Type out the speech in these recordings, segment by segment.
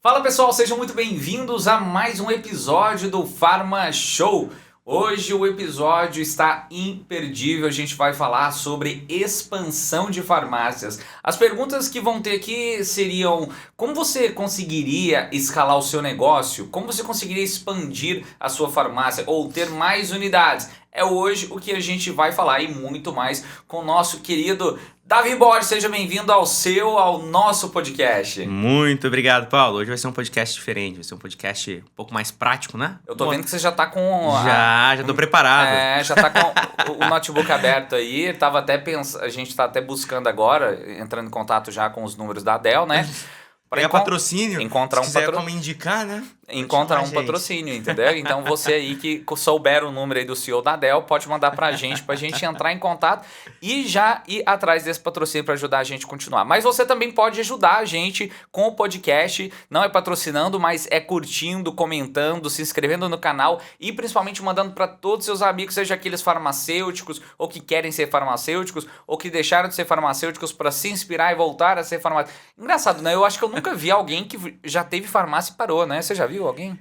Fala pessoal, sejam muito bem-vindos a mais um episódio do Pharma Show. Hoje o episódio está imperdível, a gente vai falar sobre expansão de farmácias. As perguntas que vão ter aqui seriam: como você conseguiria escalar o seu negócio? Como você conseguiria expandir a sua farmácia ou ter mais unidades? É hoje o que a gente vai falar e muito mais com o nosso querido Davi Borges. Seja bem-vindo ao nosso podcast. Muito obrigado, Paulo. Hoje vai ser um podcast diferente, vai ser um podcast um pouco mais prático, né? Eu tô vendo que você já tá com... Já tô preparado. Já tá com o notebook aberto aí. A gente tá até buscando agora, entrando em contato já com os números da Dell, né? Pegar patrocínio, encontrar se quiser como indicar, né? Encontrar um patrocínio, entendeu? Então você aí que souber o número aí do CEO da Dell, pode mandar pra gente entrar em contato e já ir atrás desse patrocínio para ajudar a gente a continuar. Mas você também pode ajudar a gente com o podcast, não é patrocinando, mas é curtindo, comentando, se inscrevendo no canal e principalmente mandando para todos os seus amigos, seja aqueles farmacêuticos ou que querem ser farmacêuticos ou que deixaram de ser farmacêuticos para se inspirar e voltar a ser farmacêuticos. Engraçado, né? Eu acho que eu nunca vi alguém que já teve farmácia e parou, né? Você já viu alguém?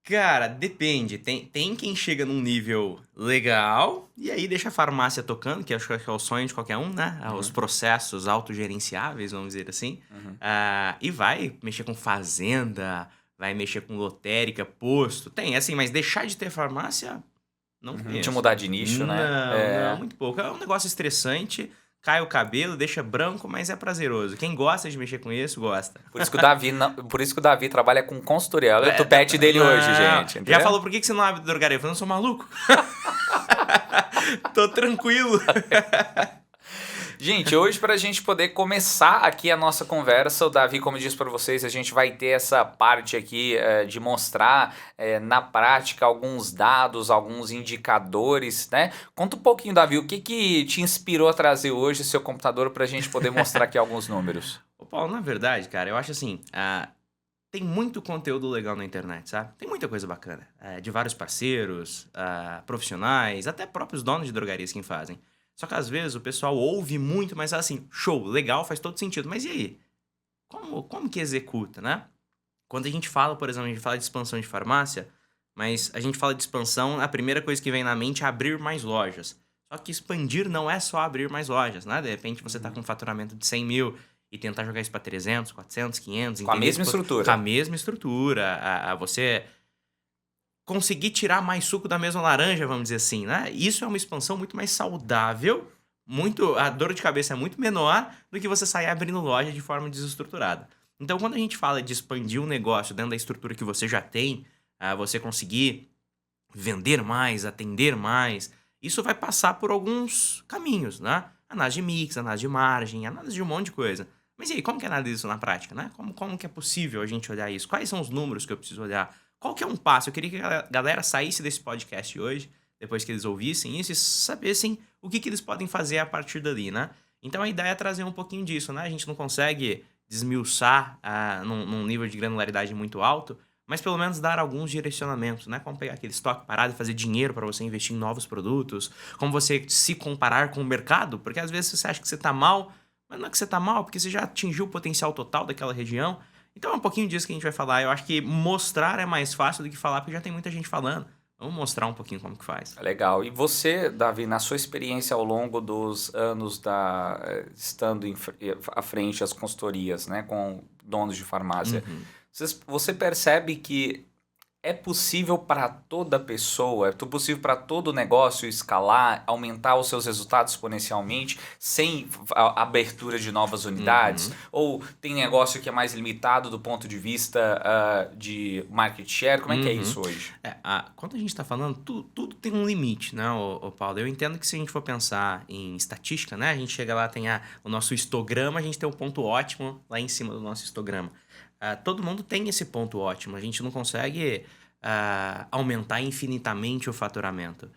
Cara, depende. Tem quem chega num nível legal e aí deixa a farmácia tocando, que acho que é o sonho de qualquer um, né? Uhum. Os processos autogerenciáveis, vamos dizer assim. Uhum. E vai mexer com fazenda, vai mexer com lotérica, posto. Tem, assim, mas deixar de ter farmácia, não conheço. De mudar de nicho, né? Não, muito pouco. É um negócio estressante. Cai o cabelo, deixa branco, mas é prazeroso. Quem gosta de mexer com isso, gosta. Por isso que o Davi trabalha com consultoria. Olha o tupete dele hoje, gente. Entendeu? Já falou por que você não abre drogaria? Eu falei, não sou maluco. Tô tranquilo. Gente, hoje para a gente poder começar aqui a nossa conversa, o Davi, como eu disse para vocês, a gente vai ter essa parte aqui de mostrar na prática alguns dados, alguns indicadores, né? Conta um pouquinho, Davi, o que te inspirou a trazer hoje seu computador para a gente poder mostrar aqui alguns números? Ô Paulo, na verdade, cara, eu acho assim, tem muito conteúdo legal na internet, sabe? Tem muita coisa bacana, de vários parceiros, profissionais, até próprios donos de drogarias que fazem. Só que às vezes o pessoal ouve muito, mas assim, show, legal, faz todo sentido. Mas e aí? Como que executa, né? Quando a gente fala, por exemplo, a gente fala de expansão de farmácia, mas a gente fala de expansão, a primeira coisa que vem na mente é abrir mais lojas. Só que expandir não é só abrir mais lojas, né? De repente você tá com um faturamento de 100 mil e tentar jogar isso para 300, 400, 500... Com a mesma estrutura. Com a mesma estrutura. Você conseguir tirar mais suco da mesma laranja, vamos dizer assim, né? Isso é uma expansão muito mais saudável, a dor de cabeça é muito menor do que você sair abrindo loja de forma desestruturada. Então, quando a gente fala de expandir um negócio dentro da estrutura que você já tem, você conseguir vender mais, atender mais, isso vai passar por alguns caminhos, né? Análise de mix, análise de margem, análise de um monte de coisa. Mas e aí, como que é análise isso na prática, né? Como que é possível a gente olhar isso? Quais são os números que eu preciso olhar? Qual que é um passo? Eu queria que a galera saísse desse podcast hoje, depois que eles ouvissem isso, e sabessem o que eles podem fazer a partir dali, né? Então a ideia é trazer um pouquinho disso, né? A gente não consegue desmiuçar num nível de granularidade muito alto, mas pelo menos dar alguns direcionamentos, né? Como pegar aquele estoque parado e fazer dinheiro para você investir em novos produtos, como você se comparar com o mercado, porque às vezes você acha que você tá mal, mas não é que você tá mal, porque você já atingiu o potencial total daquela região. Então é um pouquinho disso que a gente vai falar. Eu acho que mostrar é mais fácil do que falar, porque já tem muita gente falando. Vamos mostrar um pouquinho como que faz. Legal. E você, Davi, na sua experiência ao longo dos anos estando à frente das consultorias, né, com donos de farmácia, você percebe que é possível para toda pessoa, é possível para todo negócio escalar, aumentar os seus resultados exponencialmente sem a abertura de novas unidades? Ou tem negócio que é mais limitado do ponto de vista de market share? Como é que é isso hoje? Quando a gente está falando, tudo tem um limite, né, Paulo? Eu entendo que se a gente for pensar em estatística, né, a gente chega lá, tem o nosso histograma, a gente tem um ponto ótimo lá em cima do nosso histograma. Todo mundo tem esse ponto ótimo. A gente não consegue aumentar infinitamente o faturamento.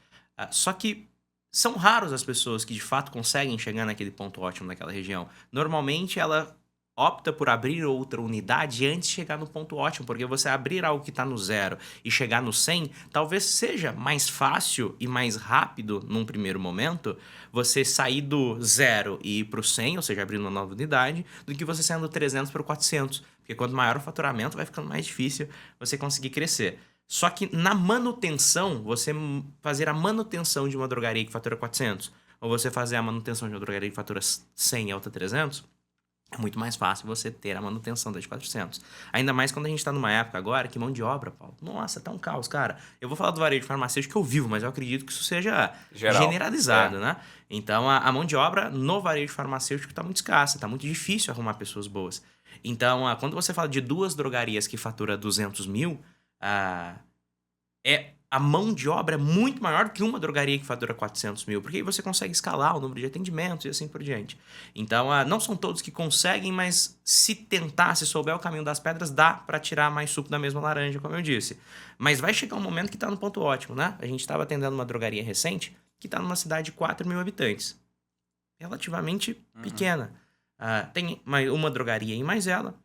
Só que são raros as pessoas que de fato conseguem chegar naquele ponto ótimo naquela região. Normalmente ela opta por abrir outra unidade antes de chegar no ponto ótimo, porque você abrir algo que está no 0 e chegar no 100, talvez seja mais fácil e mais rápido, num primeiro momento, você sair do 0 e ir para o 100, ou seja, abrir uma nova unidade, do que você sair do 300 para o 400. Porque quanto maior o faturamento, vai ficando mais difícil você conseguir crescer. Só que na manutenção, você fazer a manutenção de uma drogaria que fatura 400, ou você fazer a manutenção de uma drogaria que fatura 100 e outra 300, é muito mais fácil você ter a manutenção das 400. Ainda mais quando a gente está numa época agora que mão de obra, Paulo. Nossa, tá um caos, cara. Eu vou falar do varejo farmacêutico que eu vivo, mas eu acredito que isso seja generalizado, né? Então, a mão de obra no varejo farmacêutico está muito escassa, está muito difícil arrumar pessoas boas. Então, quando você fala de 2 drogarias que faturam 200 mil, a mão de obra é muito maior do que uma drogaria que fatura 400 mil, porque aí você consegue escalar o número de atendimentos e assim por diante. Então, não são todos que conseguem, mas se tentar, se souber o caminho das pedras, dá para tirar mais suco da mesma laranja, como eu disse. Mas vai chegar um momento que está no ponto ótimo, né? A gente estava atendendo uma drogaria recente que está numa cidade de 4 mil habitantes. Relativamente pequena. Tem uma drogaria em mais ela.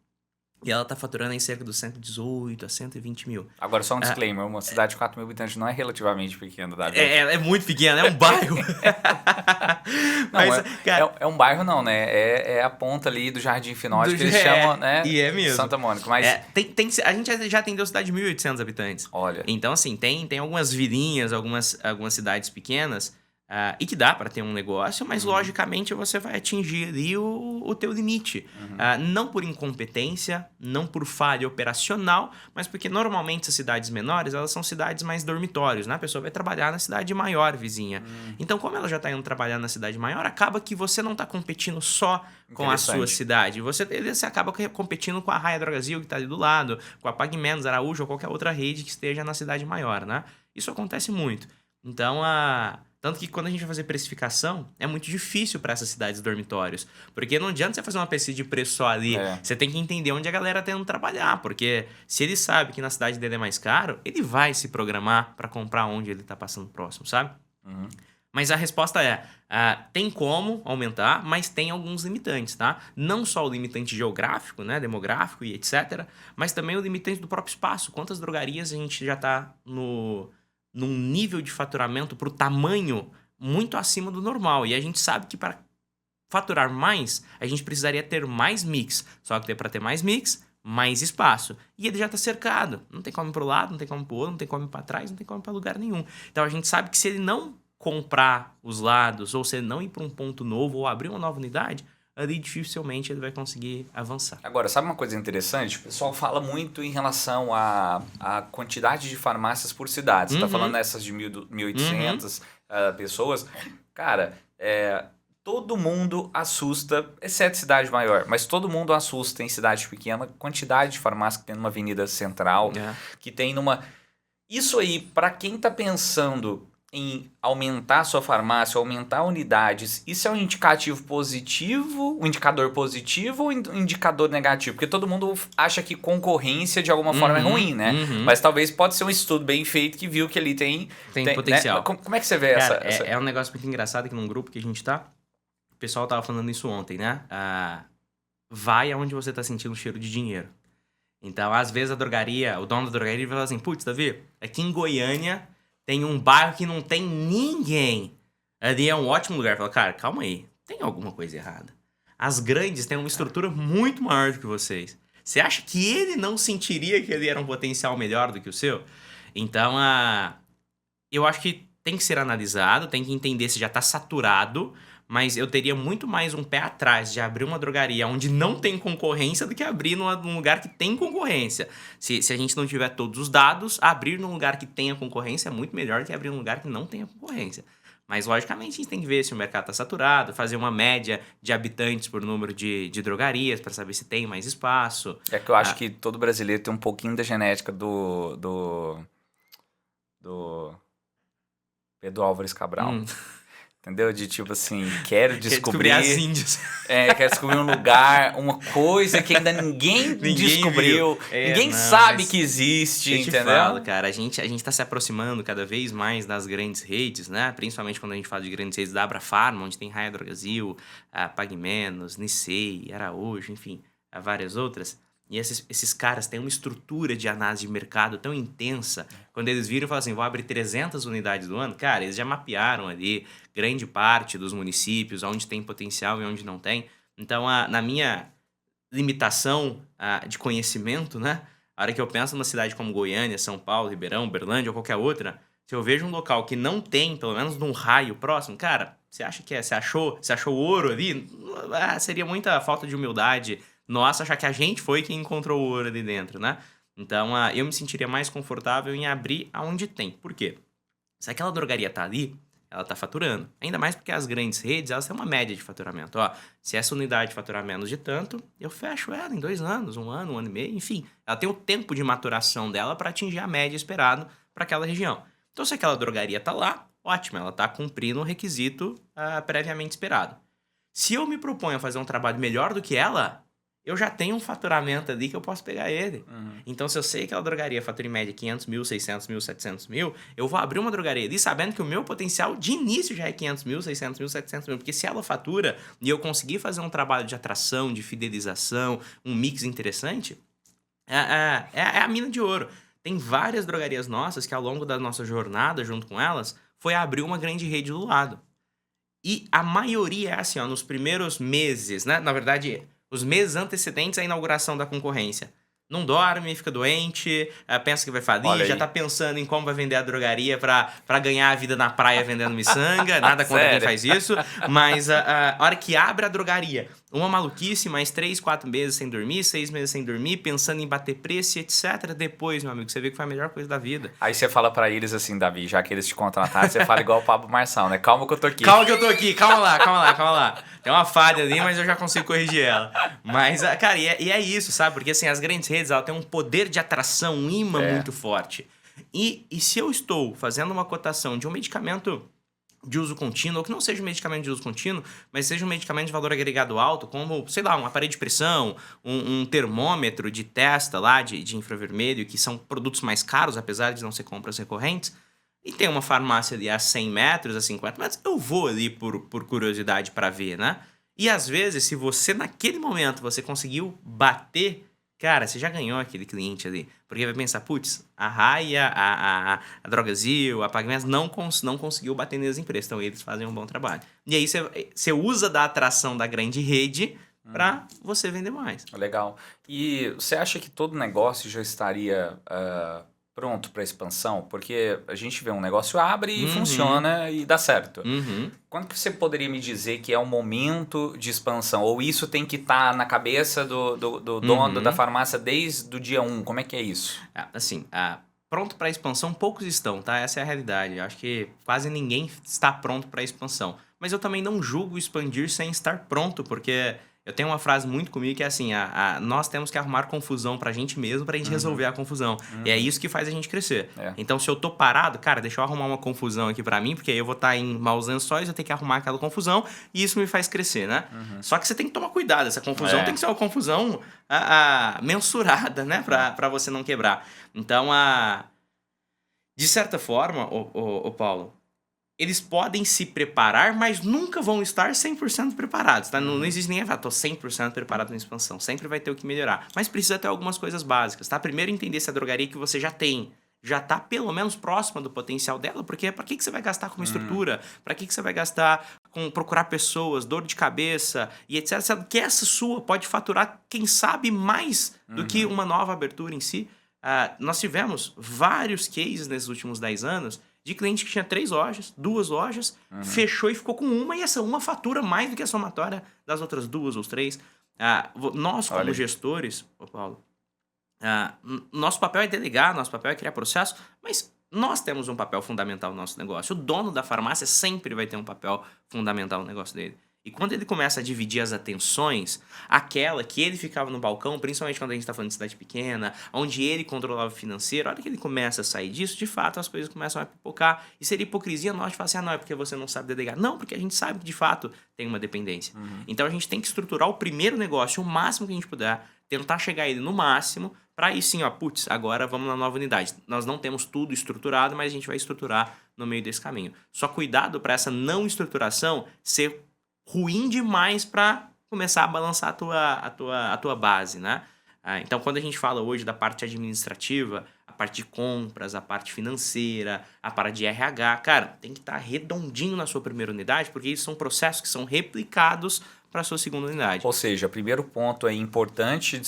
E ela tá faturando em cerca dos 118 a 120 mil. Agora, só um disclaimer. Uma cidade de 4 mil habitantes não é relativamente pequena, Davi. É muito pequena, é um bairro. Mas, cara, é um bairro não, né? É a ponta ali do Jardim Finório que eles chamam, né? E é mesmo. Santa Mônica. Mas... a gente já atendeu cidade de 1.800 habitantes. Olha. Então, assim, tem algumas vilinhas, algumas cidades pequenas... e que dá para ter um negócio, mas logicamente você vai atingir ali o teu limite. Não por incompetência, não por falha operacional, mas porque normalmente as cidades menores, elas são cidades mais dormitórios, né? A pessoa vai trabalhar na cidade maior vizinha. Então, como ela já está indo trabalhar na cidade maior, acaba que você não está competindo só com a sua cidade. Você acaba competindo com a Raia Drogasil, que está ali do lado, com a Pague Menos, Araújo ou qualquer outra rede que esteja na cidade maior, né? Isso acontece muito. Então, tanto que quando a gente vai fazer precificação, é muito difícil para essas cidades dormitórios. Porque não adianta você fazer uma pesquisa de preço só ali. Você tem que entender onde a galera está indo trabalhar. Porque se ele sabe que na cidade dele é mais caro, ele vai se programar para comprar onde ele está passando próximo, sabe? Mas a resposta tem como aumentar, mas tem alguns limitantes, tá? Não só o limitante geográfico, né, demográfico e etc., mas também o limitante do próprio espaço. Quantas drogarias a gente já está num nível de faturamento para o tamanho muito acima do normal. E a gente sabe que para faturar mais, a gente precisaria ter mais mix. Só que para ter mais mix, mais espaço. E ele já está cercado. Não tem como ir para o lado, não tem como ir para o outro, não tem como ir para trás, não tem como ir para lugar nenhum. Então a gente sabe que se ele não comprar os lados, ou se ele não ir para um ponto novo, ou abrir uma nova unidade, ali dificilmente ele vai conseguir avançar. Agora, sabe uma coisa interessante? O pessoal fala muito em relação à quantidade de farmácias por cidade. Você está falando nessas de 1.800 pessoas. Cara, todo mundo assusta, exceto cidade maior, mas todo mundo assusta em cidade pequena, quantidade de farmácia que tem numa avenida central, que tem numa... Isso aí, para quem está pensando em aumentar a sua farmácia, aumentar unidades, isso é um indicativo positivo, um indicador positivo ou um indicador negativo? Porque todo mundo acha que concorrência de alguma forma é ruim, né? Mas talvez pode ser um estudo bem feito que viu que ali tem potencial. Né? Como é que você vê essa... É um negócio muito engraçado aqui num grupo que a gente tá. O pessoal tava falando isso ontem, né? Vai aonde você tá sentindo o cheiro de dinheiro. Então, às vezes, o dono da drogaria vai falar assim, putz, Davi, aqui em Goiânia tem um bairro que não tem ninguém. Ali é um ótimo lugar. Fala, cara, calma aí. Tem alguma coisa errada. As grandes têm uma estrutura muito maior do que vocês. Você acha que ele não sentiria que ele era um potencial melhor do que o seu? Então, eu acho que tem que ser analisado, tem que entender se já está saturado, mas eu teria muito mais um pé atrás de abrir uma drogaria onde não tem concorrência do que abrir num lugar que tem concorrência. Se a gente não tiver todos os dados, abrir num lugar que tenha concorrência é muito melhor que abrir num lugar que não tenha concorrência. Mas, logicamente, a gente tem que ver se o mercado está saturado, fazer uma média de habitantes por número de drogarias para saber se tem mais espaço. É que eu acho que todo brasileiro tem um pouquinho da genética do Pedro Álvares Cabral. Entendeu? De tipo assim, quero descobrir as índias. Quero descobrir um lugar, uma coisa que ainda ninguém descobriu. Ninguém sabe que existe, entendeu? Eu te falo, cara, a gente tá se aproximando cada vez mais das grandes redes, né? Principalmente quando a gente fala de grandes redes da Abrafarma, onde tem Raia Drogasil, Pague Menos, Nicei, Araújo, enfim. várias outras. E esses caras têm uma estrutura de análise de mercado tão intensa. Quando eles viram e falam assim, vou abrir 300 unidades do ano, cara, eles já mapearam ali grande parte dos municípios, onde tem potencial e onde não tem. Então, na minha limitação de conhecimento, né? A hora que eu penso numa cidade como Goiânia, São Paulo, Ribeirão, Uberlândia ou qualquer outra, se eu vejo um local que não tem, pelo menos num raio próximo, cara, você acha que você achou ouro ali? Seria muita falta de humildade nossa achar que a gente foi quem encontrou o ouro ali dentro, né? Então, eu me sentiria mais confortável em abrir aonde tem. Por quê? Se aquela drogaria tá ali, ela tá faturando. Ainda mais porque as grandes redes, elas têm uma média de faturamento. Ó, se essa unidade faturar menos de tanto, eu fecho ela em 2 anos, 1 ano, 1 ano e meio, enfim. Ela tem o tempo de maturação dela para atingir a média esperada para aquela região. Então, se aquela drogaria tá lá, ótimo, ela tá cumprindo o requisito previamente esperado. Se eu me proponho a fazer um trabalho melhor do que ela, eu já tenho um faturamento ali que eu posso pegar ele. Então, se eu sei que aquela drogaria fatura em média 500 mil, 600 mil, 700 mil, eu vou abrir uma drogaria ali sabendo que o meu potencial de início já é 500 mil, 600 mil, 700 mil. Porque se ela fatura e eu conseguir fazer um trabalho de atração, de fidelização, um mix interessante, é a mina de ouro. Tem várias drogarias nossas que ao longo da nossa jornada junto com elas, foi abrir uma grande rede do lado. E a maioria é assim, ó, nos primeiros meses, né? Na verdade, os meses antecedentes à inauguração da concorrência. Não dorme, fica doente, pensa que vai falir, já tá pensando em como vai vender a drogaria pra ganhar a vida na praia vendendo miçanga. Nada contra quem faz isso. Mas a hora que abre a drogaria, uma maluquice, mais 3, 4 meses sem dormir, 6 meses sem dormir, pensando em bater preço, etc. Depois, meu amigo, você vê que foi a melhor coisa da vida. Aí você fala pra eles assim, Davi, já que eles te contrataram, você fala igual o Pablo Marçal, né? Calma que eu tô aqui. Calma que eu tô aqui, calma lá. Tem uma falha ali, mas eu já consigo corrigir ela. Mas, cara, e é isso, sabe? Porque, assim, as grandes redes, ela tem um poder de atração, um imã muito forte. E se eu estou fazendo uma cotação de um medicamento de uso contínuo, ou que não seja um medicamento de uso contínuo, mas seja um medicamento de valor agregado alto, como, sei lá, um aparelho de pressão, um termômetro de testa lá, de infravermelho, que são produtos mais caros, apesar de não ser compras recorrentes, e tem uma farmácia ali a 100 metros, a 50 metros, eu vou ali por curiosidade para ver, né? E às vezes, se você, naquele momento, você conseguiu bater, cara, você já ganhou aquele cliente ali. Porque vai pensar, putz, a Raia, a Drogazil, a Pagmeas não conseguiu bater neles em preço. Então, eles fazem um bom trabalho. E aí, você usa da atração da grande rede para você vender mais. Legal. E você acha que todo negócio já estaria pronto para expansão? Porque a gente vê um negócio abre e funciona e dá certo. Quando que você poderia me dizer que é o momento de expansão? Ou isso tem que estar na cabeça do dono da farmácia desde o dia 1? Como é que é isso? Assim, pronto para expansão, poucos estão, tá? Essa é a realidade. Eu acho que quase ninguém está pronto para expansão. Mas eu também não julgo expandir sem estar pronto, porque eu tenho uma frase muito comigo que é assim, nós temos que arrumar confusão pra gente mesmo, pra gente resolver a confusão. E é isso que faz a gente crescer. Então, se eu tô parado, cara, deixa eu arrumar uma confusão aqui pra mim, porque aí eu vou estar em maus lençóis, eu tenho que arrumar aquela confusão, e isso me faz crescer, né? Só que você tem que tomar cuidado, essa confusão tem que ser uma confusão mensurada, né? Pra você não quebrar. Então, de certa forma, o Paulo, eles podem se preparar, mas nunca vão estar 100% preparados, tá? Não existe nem tô 100% preparado na expansão. Sempre vai ter o que melhorar. Mas precisa ter algumas coisas básicas, tá? Primeiro, entender se a drogaria que você já tem já tá pelo menos próxima do potencial dela, porque para que você vai gastar com uma estrutura? Para que você vai gastar com procurar pessoas, dor de cabeça e etc. Sabe que essa sua pode faturar, quem sabe, mais do que uma nova abertura em si. Nós tivemos vários cases nesses últimos 10 anos de cliente que tinha 3 lojas, 2 lojas, fechou e ficou com uma, e essa uma fatura mais do que a somatória das outras 2 ou 3. Nós, como gestores, Paulo, nosso papel é delegar, nosso papel é criar processo, mas nós temos um papel fundamental no nosso negócio. O dono da farmácia sempre vai ter um papel fundamental no negócio dele. E quando ele começa a dividir as atenções, aquela que ele ficava no balcão, principalmente quando a gente está falando de cidade pequena, onde ele controlava o financeiro, a hora que ele começa a sair disso, de fato as coisas começam a pipocar. E seria hipocrisia nós de falar assim, não, é porque você não sabe delegar. Não, porque a gente sabe que de fato tem uma dependência. Então a gente tem que estruturar o primeiro negócio o máximo que a gente puder, tentar chegar a ele no máximo, para aí sim, putz, agora vamos na nova unidade. Nós não temos tudo estruturado, mas a gente vai estruturar no meio desse caminho. Só cuidado para essa não estruturação ser ruim demais para começar a balançar a tua base, né? Então, quando a gente fala hoje da parte administrativa, a parte de compras, a parte financeira, a parte de RH, cara, tem que estar redondinho na sua primeira unidade, porque isso são processos que são replicados para a sua segunda unidade. Ou seja, o primeiro ponto importante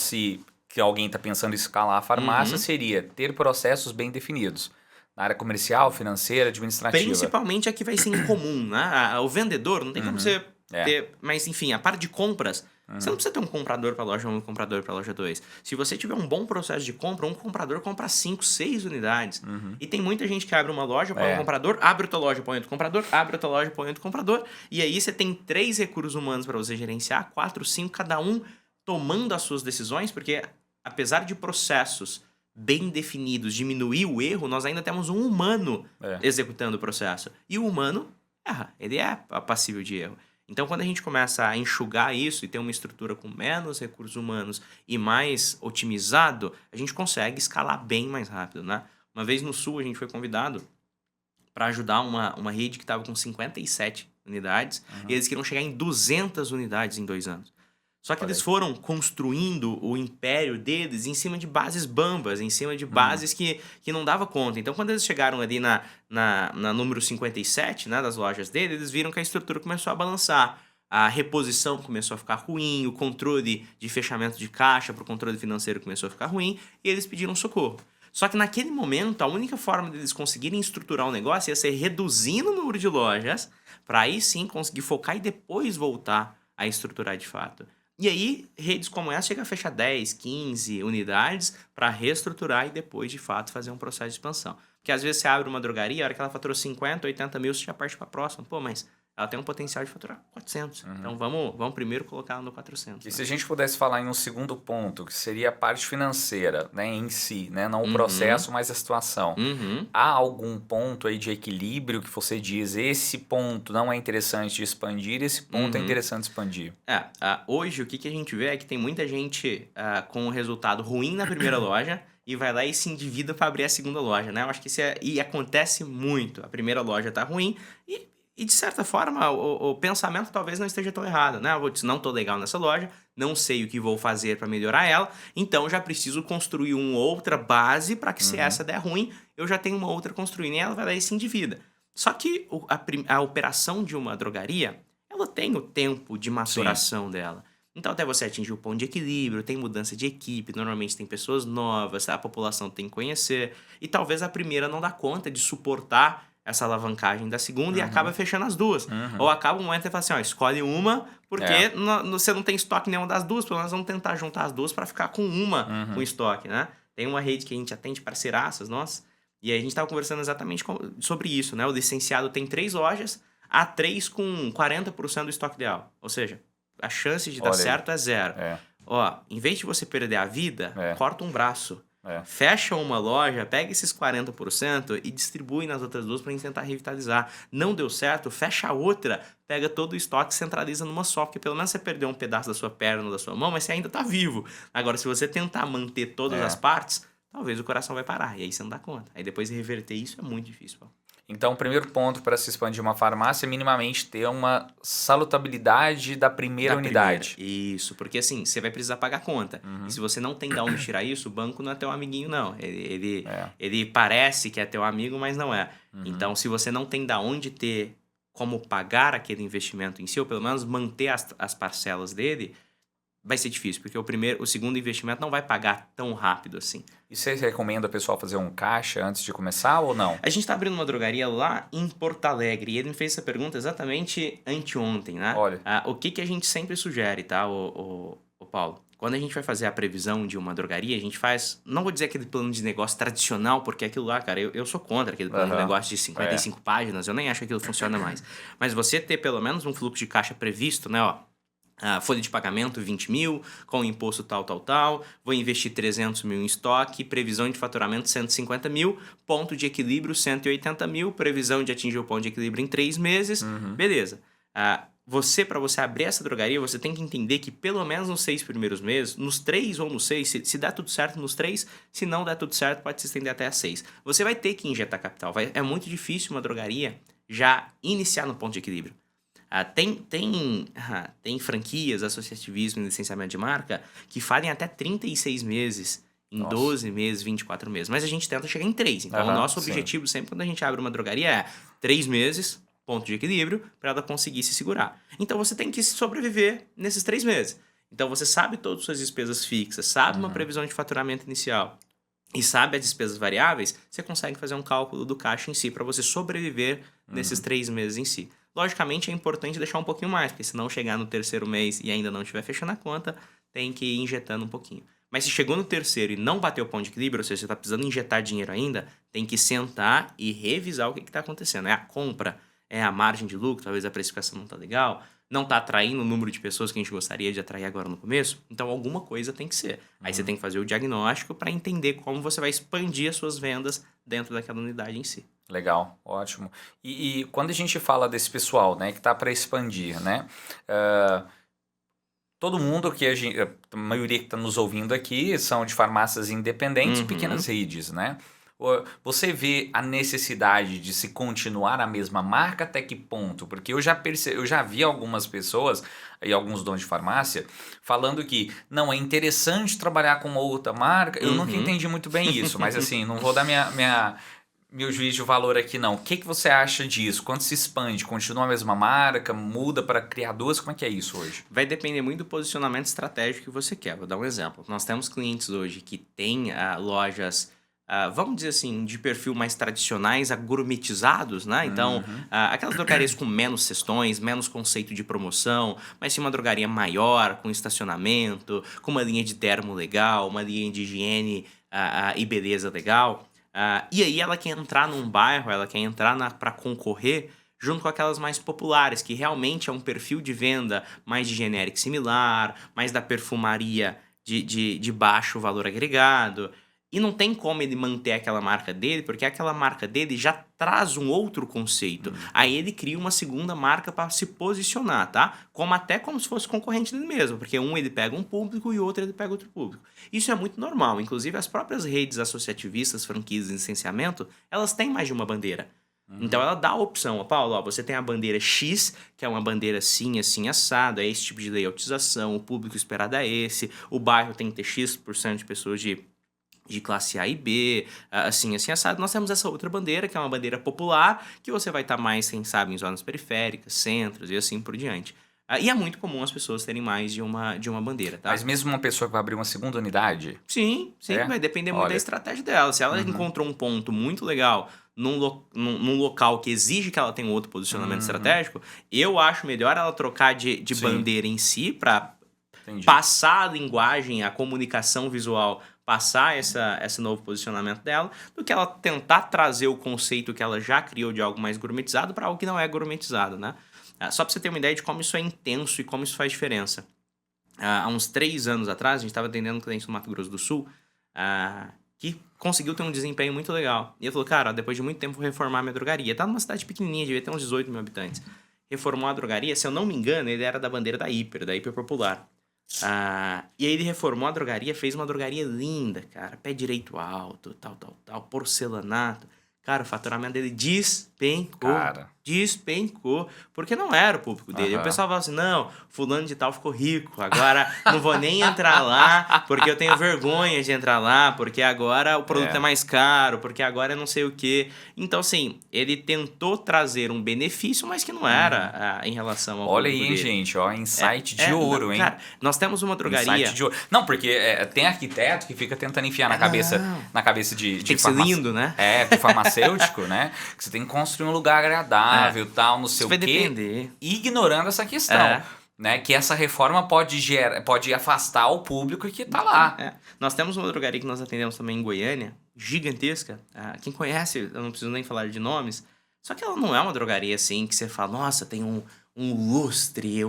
que alguém está pensando em escalar a farmácia seria ter processos bem definidos. Na área comercial, financeira, administrativa. Principalmente a que vai ser incomum, né? O vendedor não tem como você ter... Mas, enfim, a parte de compras, você não precisa ter um comprador para loja 1 e um comprador para loja 2. Se você tiver um bom processo de compra, um comprador compra 5, 6 unidades. E tem muita gente que abre uma loja, põe um comprador, abre outra loja, põe outro comprador, abre outra loja, põe outro comprador. E aí você tem 3 recursos humanos para você gerenciar, 4, 5, cada um tomando as suas decisões, porque apesar de processos bem definidos, diminuir o erro, nós ainda temos um humano executando o processo. E o humano erra, ele é passível de erro. Então, quando a gente começa a enxugar isso e ter uma estrutura com menos recursos humanos e mais otimizado, a gente consegue escalar bem mais rápido, né? Uma vez no Sul, a gente foi convidado para ajudar uma rede que estava com 57 unidades e eles queriam chegar em 200 unidades em 2 anos. Só que eles foram construindo o império deles em cima de bases bambas, em cima de bases que não dava conta. Então, quando eles chegaram ali na número 57, né, das lojas dele, eles viram que a estrutura começou a balançar. A reposição começou a ficar ruim, o controle de fechamento de caixa para o controle financeiro começou a ficar ruim, e eles pediram socorro. Só que naquele momento, a única forma deles conseguirem estruturar o negócio ia ser reduzindo o número de lojas, para aí sim conseguir focar e depois voltar a estruturar de fato. E aí, redes como essa chegam a fechar 10, 15 unidades para reestruturar e depois, de fato, fazer um processo de expansão. Porque às vezes você abre uma drogaria, a hora que ela faturou 50, 80 mil, você já parte para a próxima. Pô, mas ela tem um potencial de faturar 400. Então, vamos primeiro colocar ela no 400. E se a gente pudesse falar em um segundo ponto, que seria a parte financeira, né, em si, né? Não o processo, mas a situação. Há algum ponto aí de equilíbrio que você diz, esse ponto não é interessante de expandir, esse ponto é interessante de expandir? Hoje, o que a gente vê é que tem muita gente com um resultado ruim na primeira loja e vai lá e se endivida para abrir a segunda loja, né? Eu acho que isso acontece muito. A primeira loja tá ruim e de certa forma, o pensamento talvez não esteja tão errado, né? Eu não tô legal nessa loja, não sei o que vou fazer para melhorar ela, então já preciso construir uma outra base para que se essa der ruim, eu já tenho uma outra construindo e ela vai lá e se endivida. Só que a operação de uma drogaria, ela tem o tempo de maturação dela. Então, até você atingir o ponto de equilíbrio, tem mudança de equipe, normalmente tem pessoas novas, a população tem que conhecer, e talvez a primeira não dá conta de suportar essa alavancagem da segunda e acaba fechando as duas. Ou acaba um momento e fala assim, escolhe uma, porque você não tem estoque nenhuma das duas, pelo menos vamos tentar juntar as duas para ficar com uma com estoque, né? Tem uma rede que a gente atende parceiraças, nossa, e aí a gente estava conversando exatamente sobre isso, né? O licenciado tem 3 lojas, há 3 com 40% do estoque ideal. Ou seja, a chance de dar certo é 0. Em vez de você perder a vida, corta um braço. Fecha uma loja, pega esses 40% e distribui nas outras duas para tentar revitalizar. Não deu certo, fecha a outra, pega todo o estoque e centraliza numa só, porque pelo menos você perdeu um pedaço da sua perna ou da sua mão, mas você ainda está vivo. Agora, se você tentar manter todas as partes, talvez o coração vai parar, e aí você não dá conta. Aí depois reverter isso é muito difícil. Então, o primeiro ponto para se expandir uma farmácia é minimamente ter uma salutabilidade da primeira unidade. Isso, porque assim, você vai precisar pagar a conta. E se você não tem de onde tirar isso, o banco não é teu amiguinho, não. Ele parece que é teu amigo, mas não é. Então, se você não tem de onde ter como pagar aquele investimento em si, ou pelo menos manter as parcelas dele, vai ser difícil, porque o segundo investimento não vai pagar tão rápido assim. E você recomenda o pessoal fazer um caixa antes de começar ou não? A gente está abrindo uma drogaria lá em Porto Alegre e ele me fez essa pergunta exatamente anteontem, né? Olha. O que a gente sempre sugere, tá, o Paulo? Quando a gente vai fazer a previsão de uma drogaria, a gente faz, não vou dizer aquele plano de negócio tradicional, porque aquilo lá, cara, eu sou contra aquele plano de negócio de 55 páginas, eu nem acho que aquilo funciona mais. Mas você ter pelo menos um fluxo de caixa previsto, né, folha de pagamento 20 mil, com imposto tal, vou investir 300 mil em estoque, previsão de faturamento 150 mil, ponto de equilíbrio 180 mil, previsão de atingir o ponto de equilíbrio em 3 meses, beleza. Para você abrir essa drogaria, você tem que entender que pelo menos nos 6 primeiros meses, nos 3 ou nos 6, se der tudo certo nos 3, se não der tudo certo, pode se estender até a 6. Você vai ter que injetar capital, é muito difícil uma drogaria já iniciar no ponto de equilíbrio. Tem franquias, associativismo e licenciamento de marca que falem até 36 meses, em Nossa. 12 meses, 24 meses. Mas a gente tenta chegar em 3. Então, o Aham, nosso sim. objetivo sempre quando a gente abre uma drogaria é 3 meses, ponto de equilíbrio, para ela conseguir se segurar. Então, você tem que sobreviver nesses 3 meses. Então, você sabe todas as suas despesas fixas, sabe uma previsão de faturamento inicial e sabe as despesas variáveis, você consegue fazer um cálculo do caixa em si para você sobreviver nesses 3 meses em si. Logicamente, é importante deixar um pouquinho mais, porque se não chegar no terceiro mês e ainda não estiver fechando a conta, tem que ir injetando um pouquinho. Mas se chegou no terceiro e não bateu o ponto de equilíbrio, ou seja, você está precisando injetar dinheiro ainda, tem que sentar e revisar o que está acontecendo. É a compra? É a margem de lucro? Talvez a precificação não está legal? Não está atraindo o número de pessoas que a gente gostaria de atrair agora no começo? Então, alguma coisa tem que ser. Aí você tem que fazer o diagnóstico para entender como você vai expandir as suas vendas dentro daquela unidade em si. Legal, ótimo. E quando a gente fala desse pessoal, né, que está para expandir, né? Todo mundo que a maioria que está nos ouvindo aqui são de farmácias independentes e pequenas redes, né? Você vê a necessidade de se continuar a mesma marca até que ponto? Porque eu já vi algumas pessoas e alguns donos de farmácia falando que não é interessante trabalhar com uma outra marca. Eu nunca entendi muito bem isso, mas assim, não vou dar meu juízo de valor aqui não. O que você acha disso? Quando se expande, continua a mesma marca, muda para criar duas? Como é que é isso hoje? Vai depender muito do posicionamento estratégico que você quer. Vou dar um exemplo. Nós temos clientes hoje que têm lojas, vamos dizer assim, de perfil mais tradicionais, gourmetizados, né? Então, aquelas drogarias com menos cestões, menos conceito de promoção, mas sim uma drogaria maior, com estacionamento, com uma linha de termo legal, uma linha de higiene e beleza legal. E aí ela quer entrar num bairro, ela quer entrar para concorrer junto com aquelas mais populares, que realmente é um perfil de venda mais de genérico similar, mais da perfumaria de baixo valor agregado. E não tem como ele manter aquela marca dele, porque aquela marca dele já traz um outro conceito. Aí ele cria uma segunda marca para se posicionar, tá? Como se fosse concorrente dele mesmo, porque um ele pega um público e o outro ele pega outro público. Isso é muito normal. Inclusive, as próprias redes associativistas, franquias de licenciamento, elas têm mais de uma bandeira. Então ela dá a opção, Paulo, você tem a bandeira X, que é uma bandeira assim, assim, assado, é esse tipo de layoutização, o público esperado é esse, o bairro tem que ter X% de pessoas de classe A e B, assim, assim, assado. Nós temos essa outra bandeira, que é uma bandeira popular, que você vai estar mais, quem sabe, em zonas periféricas, centros e assim por diante. E é muito comum as pessoas terem mais de uma bandeira, tá? Mas mesmo uma pessoa que vai abrir uma segunda unidade? Sim, vai depender muito da estratégia dela. Se ela encontrou um ponto muito legal num local que exige que ela tenha um outro posicionamento estratégico, eu acho melhor ela trocar de bandeira em si para passar a linguagem, a comunicação visual, passar esse novo posicionamento dela, do que ela tentar trazer o conceito que ela já criou de algo mais gourmetizado para algo que não é gourmetizado, né? Só para você ter uma ideia de como isso é intenso e como isso faz diferença. Há uns 3 anos atrás, a gente estava atendendo um cliente do Mato Grosso do Sul que conseguiu ter um desempenho muito legal. E ele falou, cara, depois de muito tempo vou reformar minha drogaria. Tá numa cidade pequenininha, devia ter uns 18 mil habitantes. Reformou a drogaria, se eu não me engano, ele era da bandeira da Hiper Popular. E aí ele reformou a drogaria, fez uma drogaria linda, cara. Pé direito alto, tal, porcelanato. Cara, o faturamento dele despencou. Porque não era o público dele. O pessoal fala assim, não, fulano de tal ficou rico, agora não vou nem entrar lá, porque eu tenho vergonha de entrar lá, porque agora o produto é mais caro, porque agora é não sei o quê. Então, assim, ele tentou trazer um benefício, mas que não era em relação ao Olha público aí, dele. gente, ó, insight de ouro, hein? Cara, nós temos uma drogaria... Insight de ouro. Não, porque tem arquiteto que fica tentando enfiar na cabeça de tem que ser lindo, né? De farmacêutico, né? Que você tem que construir um lugar agradável, tal, não sei o quê. Vai depender. Ignorando essa questão. Né? Que essa reforma pode afastar o público que tá lá. Nós temos uma drogaria que nós atendemos também em Goiânia, gigantesca. Quem conhece, eu não preciso nem falar de nomes. Só que ela não é uma drogaria assim que você fala, nossa, tem um lustre,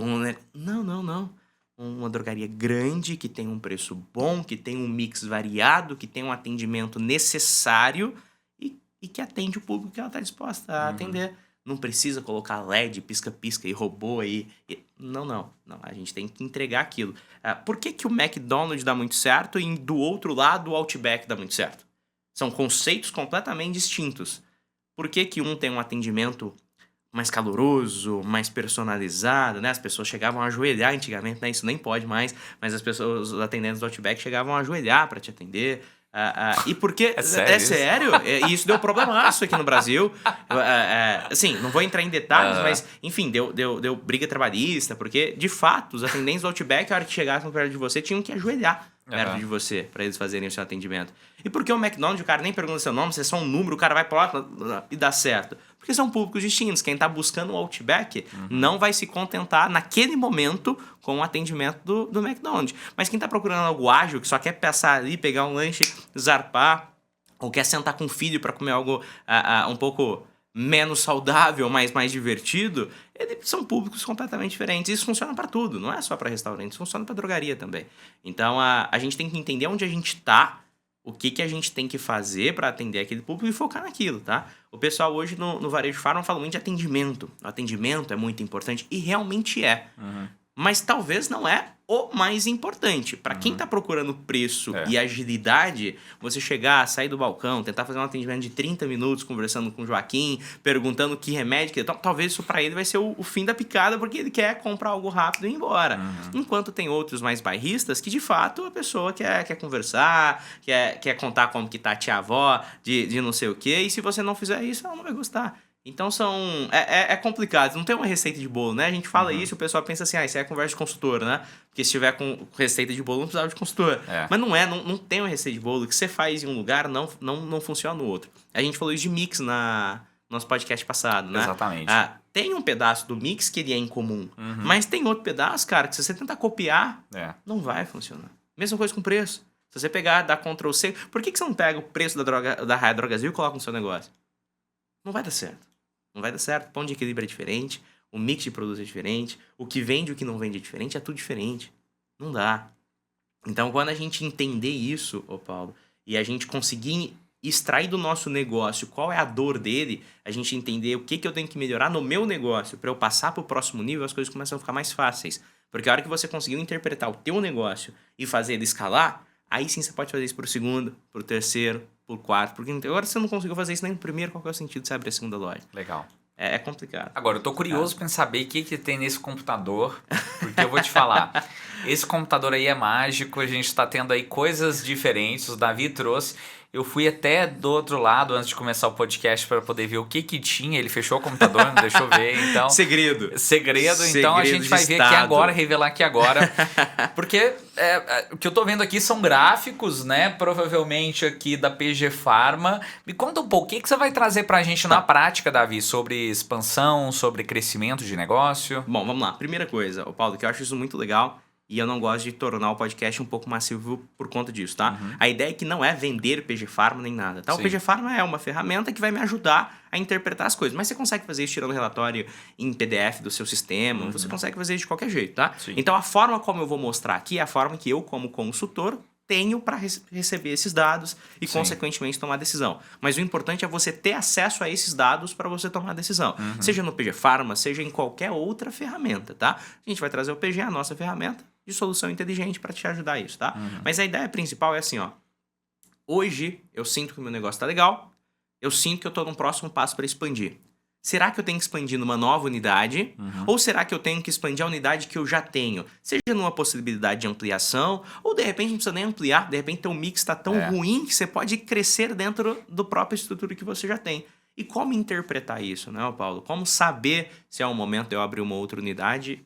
Não. Uma drogaria grande, que tem um preço bom, que tem um mix variado, que tem um atendimento necessário e que atende o público que ela está disposta a atender. Não precisa colocar LED, pisca-pisca e robô aí. Não. A gente tem que entregar aquilo. Por que o McDonald's dá muito certo e do outro lado o Outback dá muito certo? São conceitos completamente distintos. Por que um tem um atendimento mais caloroso, mais personalizado, né? As pessoas chegavam a ajoelhar antigamente, né? Isso nem pode mais, mas as pessoas, os atendentes do Outback chegavam a ajoelhar para te atender. E porque... É sério isso? Sério. E isso deu problemaço aqui no Brasil. Assim, não vou entrar em detalhes, mas, enfim, deu briga trabalhista, porque, de fato, os atendentes do Outback, a hora que chegassem perto de você, tinham que ajoelhar perto de você, para eles fazerem o seu atendimento. E porque o McDonald's, o cara nem pergunta seu nome, você é só um número, o cara vai pra lá e dá certo. Porque são públicos distintos. Quem tá buscando o Outback não vai se contentar naquele momento com o atendimento do McDonald's. Mas quem tá procurando algo ágil, que só quer passar ali, pegar um lanche, zarpar, ou quer sentar com o filho para comer algo um pouco menos saudável, mas mais divertido, eles são públicos completamente diferentes. Isso funciona para tudo, não é só para restaurantes, funciona para drogaria também. Então a gente tem que entender onde a gente tá, o que a gente tem que fazer para atender aquele público e focar naquilo, tá? O pessoal hoje no Varejo Farma fala muito de atendimento. O atendimento é muito importante e realmente é. Mas talvez não é o mais importante. Para quem tá procurando preço e agilidade, você chegar, sair do balcão, tentar fazer um atendimento de 30 minutos conversando com o Joaquim, perguntando que remédio que... Talvez isso para ele vai ser o fim da picada, porque ele quer comprar algo rápido e ir embora. Enquanto tem outros mais bairristas que, de fato, a pessoa quer conversar, quer contar como que tá a tia-avó de não sei o quê, e se você não fizer isso, ela não vai gostar. Então é complicado, não tem uma receita de bolo, né? A gente fala isso e o pessoal pensa assim, isso é conversa de consultor, né? Porque se tiver com receita de bolo, não precisava de consultor. Mas não tem uma receita de bolo. O que você faz em um lugar não funciona no outro. A gente falou isso de mix no nosso podcast passado, né? Exatamente. Tem um pedaço do mix que ele é incomum, mas tem outro pedaço, cara, que se você tentar copiar, não vai funcionar. Mesma coisa com preço. Se você pegar, dar Ctrl C, por que você não pega o preço da Raia Drogazil e coloca no seu negócio? Não vai dar certo. Não vai dar certo, o ponto de equilíbrio é diferente, o mix de produtos é diferente, o que vende e o que não vende é diferente, é tudo diferente. Não dá. Então, quando a gente entender isso, Paulo, e a gente conseguir extrair do nosso negócio qual é a dor dele, a gente entender o que eu tenho que melhorar no meu negócio para eu passar para o próximo nível, as coisas começam a ficar mais fáceis. Porque a hora que você conseguiu interpretar o teu negócio e fazer ele escalar, aí sim você pode fazer isso pro segundo, pro terceiro, por quarto, porque agora você não conseguiu fazer isso nem no primeiro, qual que é o sentido de você abrir a segunda loja? Legal. É complicado. Agora, eu tô curioso pra saber o que tem nesse computador, porque eu vou te falar, esse computador aí é mágico, a gente tá tendo aí coisas diferentes, o Davi trouxe, eu fui até do outro lado antes de começar o podcast para poder ver o que tinha, ele fechou o computador, não deixou ver, então... Segredo, então a gente vai ver aqui agora, revelar aqui agora, porque o que eu tô vendo aqui são gráficos, né, provavelmente aqui da PG Farma. Me conta um pouco, o que você vai trazer pra gente na prática, Davi, sobre expansão, sobre crescimento de negócio? Bom, vamos lá. Primeira coisa, Paulo, que eu acho isso muito legal, e eu não gosto de tornar o podcast um pouco massivo por conta disso, tá? A ideia é que não é vender PG Farma nem nada, tá? O PG Farma é uma ferramenta que vai me ajudar a interpretar as coisas. Mas você consegue fazer isso tirando relatório em PDF do seu sistema, você consegue fazer isso de qualquer jeito, tá? Sim. Então a forma como eu vou mostrar aqui é a forma que eu, como consultor, tenho para receber esses dados e, consequentemente, tomar decisão. Mas o importante é você ter acesso a esses dados para você tomar a decisão. Seja no PG Farma, seja em qualquer outra ferramenta, tá? A gente vai trazer o PG, a nossa ferramenta de solução inteligente para te ajudar a isso, tá? Mas a ideia principal é assim, ó. Hoje, eu sinto que o meu negócio tá legal, eu sinto que eu tô num próximo passo para expandir. Será que eu tenho que expandir numa nova unidade? Ou será que eu tenho que expandir a unidade que eu já tenho? Seja numa possibilidade de ampliação, ou de repente não precisa nem ampliar, de repente teu mix está tão ruim que você pode crescer dentro do própria estrutura que você já tem. E como interpretar isso, né, Paulo? Como saber se é o momento de eu abrir uma outra unidade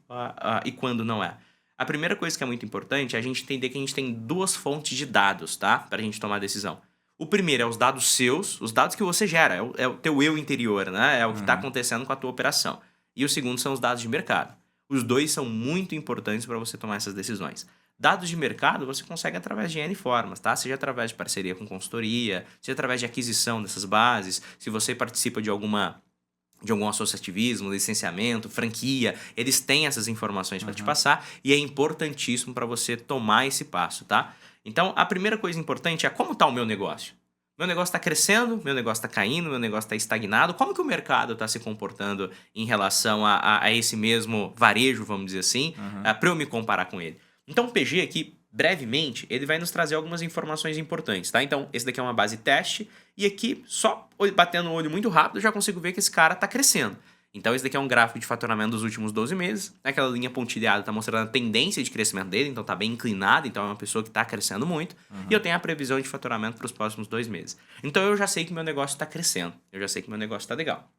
e quando não é? A primeira coisa que é muito importante é a gente entender que a gente tem duas fontes de dados, tá? Para a gente tomar decisão. O primeiro é os dados seus, os dados que você gera, é o teu eu interior, né? É o que está acontecendo com a tua operação. E o segundo são os dados de mercado. Os dois são muito importantes para você tomar essas decisões. Dados de mercado você consegue através de N formas, tá? Seja através de parceria com consultoria, seja através de aquisição dessas bases, se você participa de algum associativismo, licenciamento, franquia, eles têm essas informações para te passar e é importantíssimo para você tomar esse passo, tá? Então, a primeira coisa importante é como está o meu negócio. Meu negócio está crescendo, meu negócio está caindo, meu negócio está estagnado. Como que o mercado está se comportando em relação a esse mesmo varejo, vamos dizer assim, para eu me comparar com ele? Então, o PG aqui, brevemente, ele vai nos trazer algumas informações importantes, tá? Então, esse daqui é uma base teste e aqui, só batendo o olho muito rápido, eu já consigo ver que esse cara está crescendo. Então, esse daqui é um gráfico de faturamento dos últimos 12 meses. Aquela linha pontilhada está mostrando a tendência de crescimento dele, então está bem inclinado, então é uma pessoa que está crescendo muito. E eu tenho a previsão de faturamento para os próximos 2 meses. Então, eu já sei que meu negócio está crescendo. Eu já sei que meu negócio está legal.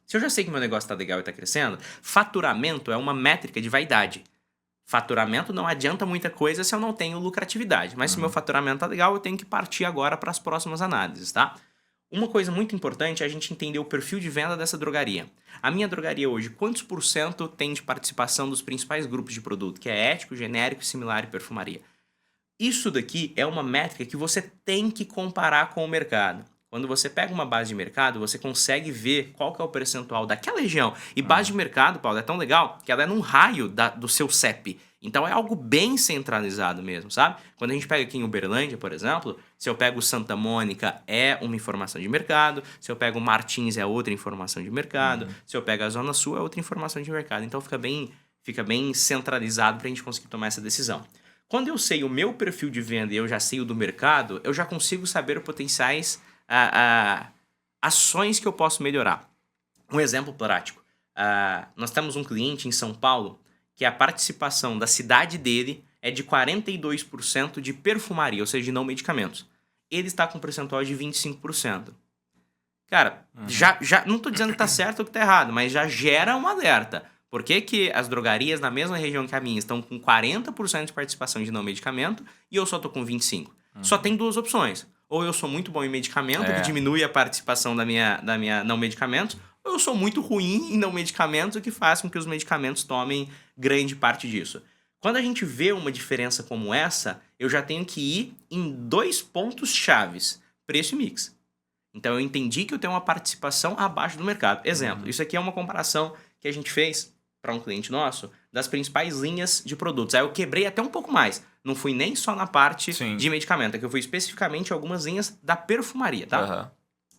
Se eu já sei que meu negócio está legal e está crescendo, faturamento é uma métrica de vaidade. Faturamento não adianta muita coisa se eu não tenho lucratividade. Mas se meu faturamento está legal, eu tenho que partir agora para as próximas análises, tá? Uma coisa muito importante é a gente entender o perfil de venda dessa drogaria. A minha drogaria hoje, quantos por cento tem de participação dos principais grupos de produto, que é ético, genérico, similar e perfumaria? Isso daqui é uma métrica que você tem que comparar com o mercado. Quando você pega uma base de mercado, você consegue ver qual que é o percentual daquela região. E base de mercado, Paulo, é tão legal que ela é num raio do seu CEP. Então é algo bem centralizado mesmo, sabe? Quando a gente pega aqui em Uberlândia, por exemplo, se eu pego Santa Mônica, é uma informação de mercado. Se eu pego Martins, é outra informação de mercado. Se eu pego a Zona Sul, é outra informação de mercado. Então fica bem centralizado para a gente conseguir tomar essa decisão. Quando eu sei o meu perfil de venda e eu já sei o do mercado, eu já consigo saber os potenciais ações que eu posso melhorar. Um exemplo prático. Nós temos um cliente em São Paulo que a participação da cidade dele é de 42% de perfumaria, ou seja, de não medicamentos. Ele está com um percentual de 25%. Cara, já não estou dizendo que está certo ou que está errado, mas já gera um alerta. Por que as drogarias na mesma região que a minha estão com 40% de participação de não medicamento e eu só estou com 25%? Só tem duas opções. Ou eu sou muito bom em medicamento, que diminui a participação da minha não medicamentos, ou eu sou muito ruim em não medicamentos, o que faz com que os medicamentos tomem grande parte disso. Quando a gente vê uma diferença como essa, eu já tenho que ir em 2 pontos chaves: preço e mix. Então eu entendi que eu tenho uma participação abaixo do mercado. Exemplo, isso aqui é uma comparação que a gente fez para um cliente nosso das principais linhas de produtos. Aí eu quebrei até um pouco mais. Não fui nem só na parte de medicamento, é que eu fui especificamente em algumas linhas da perfumaria, tá?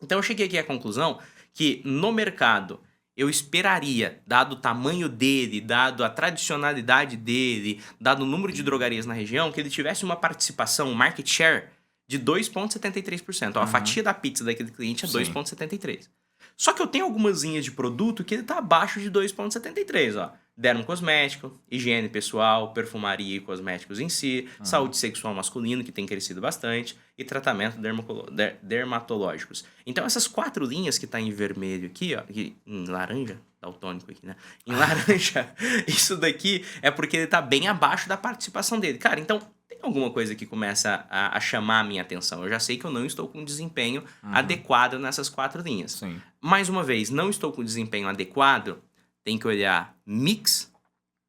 Então eu cheguei aqui à conclusão que no mercado eu esperaria, dado o tamanho dele, dado a tradicionalidade dele, dado o número de drogarias na região, que ele tivesse uma participação, um market share de 2,73%. A fatia da pizza daquele cliente é 2,73%. Só que eu tenho algumas linhas de produto que ele está abaixo de 2,73%, ó. Dermocosmético, higiene pessoal, perfumaria e cosméticos em si, saúde sexual masculino, que tem crescido bastante, e tratamento dermatológicos. Então, essas 4 linhas que tá em vermelho aqui, ó, em laranja, daltônico aqui, né? Em laranja, isso daqui é porque ele tá bem abaixo da participação dele. Cara, então, tem alguma coisa que começa a chamar a minha atenção. Eu já sei que eu não estou com desempenho adequado nessas 4 linhas. Sim. Mais uma vez, não estou com desempenho adequado, tem que olhar mix,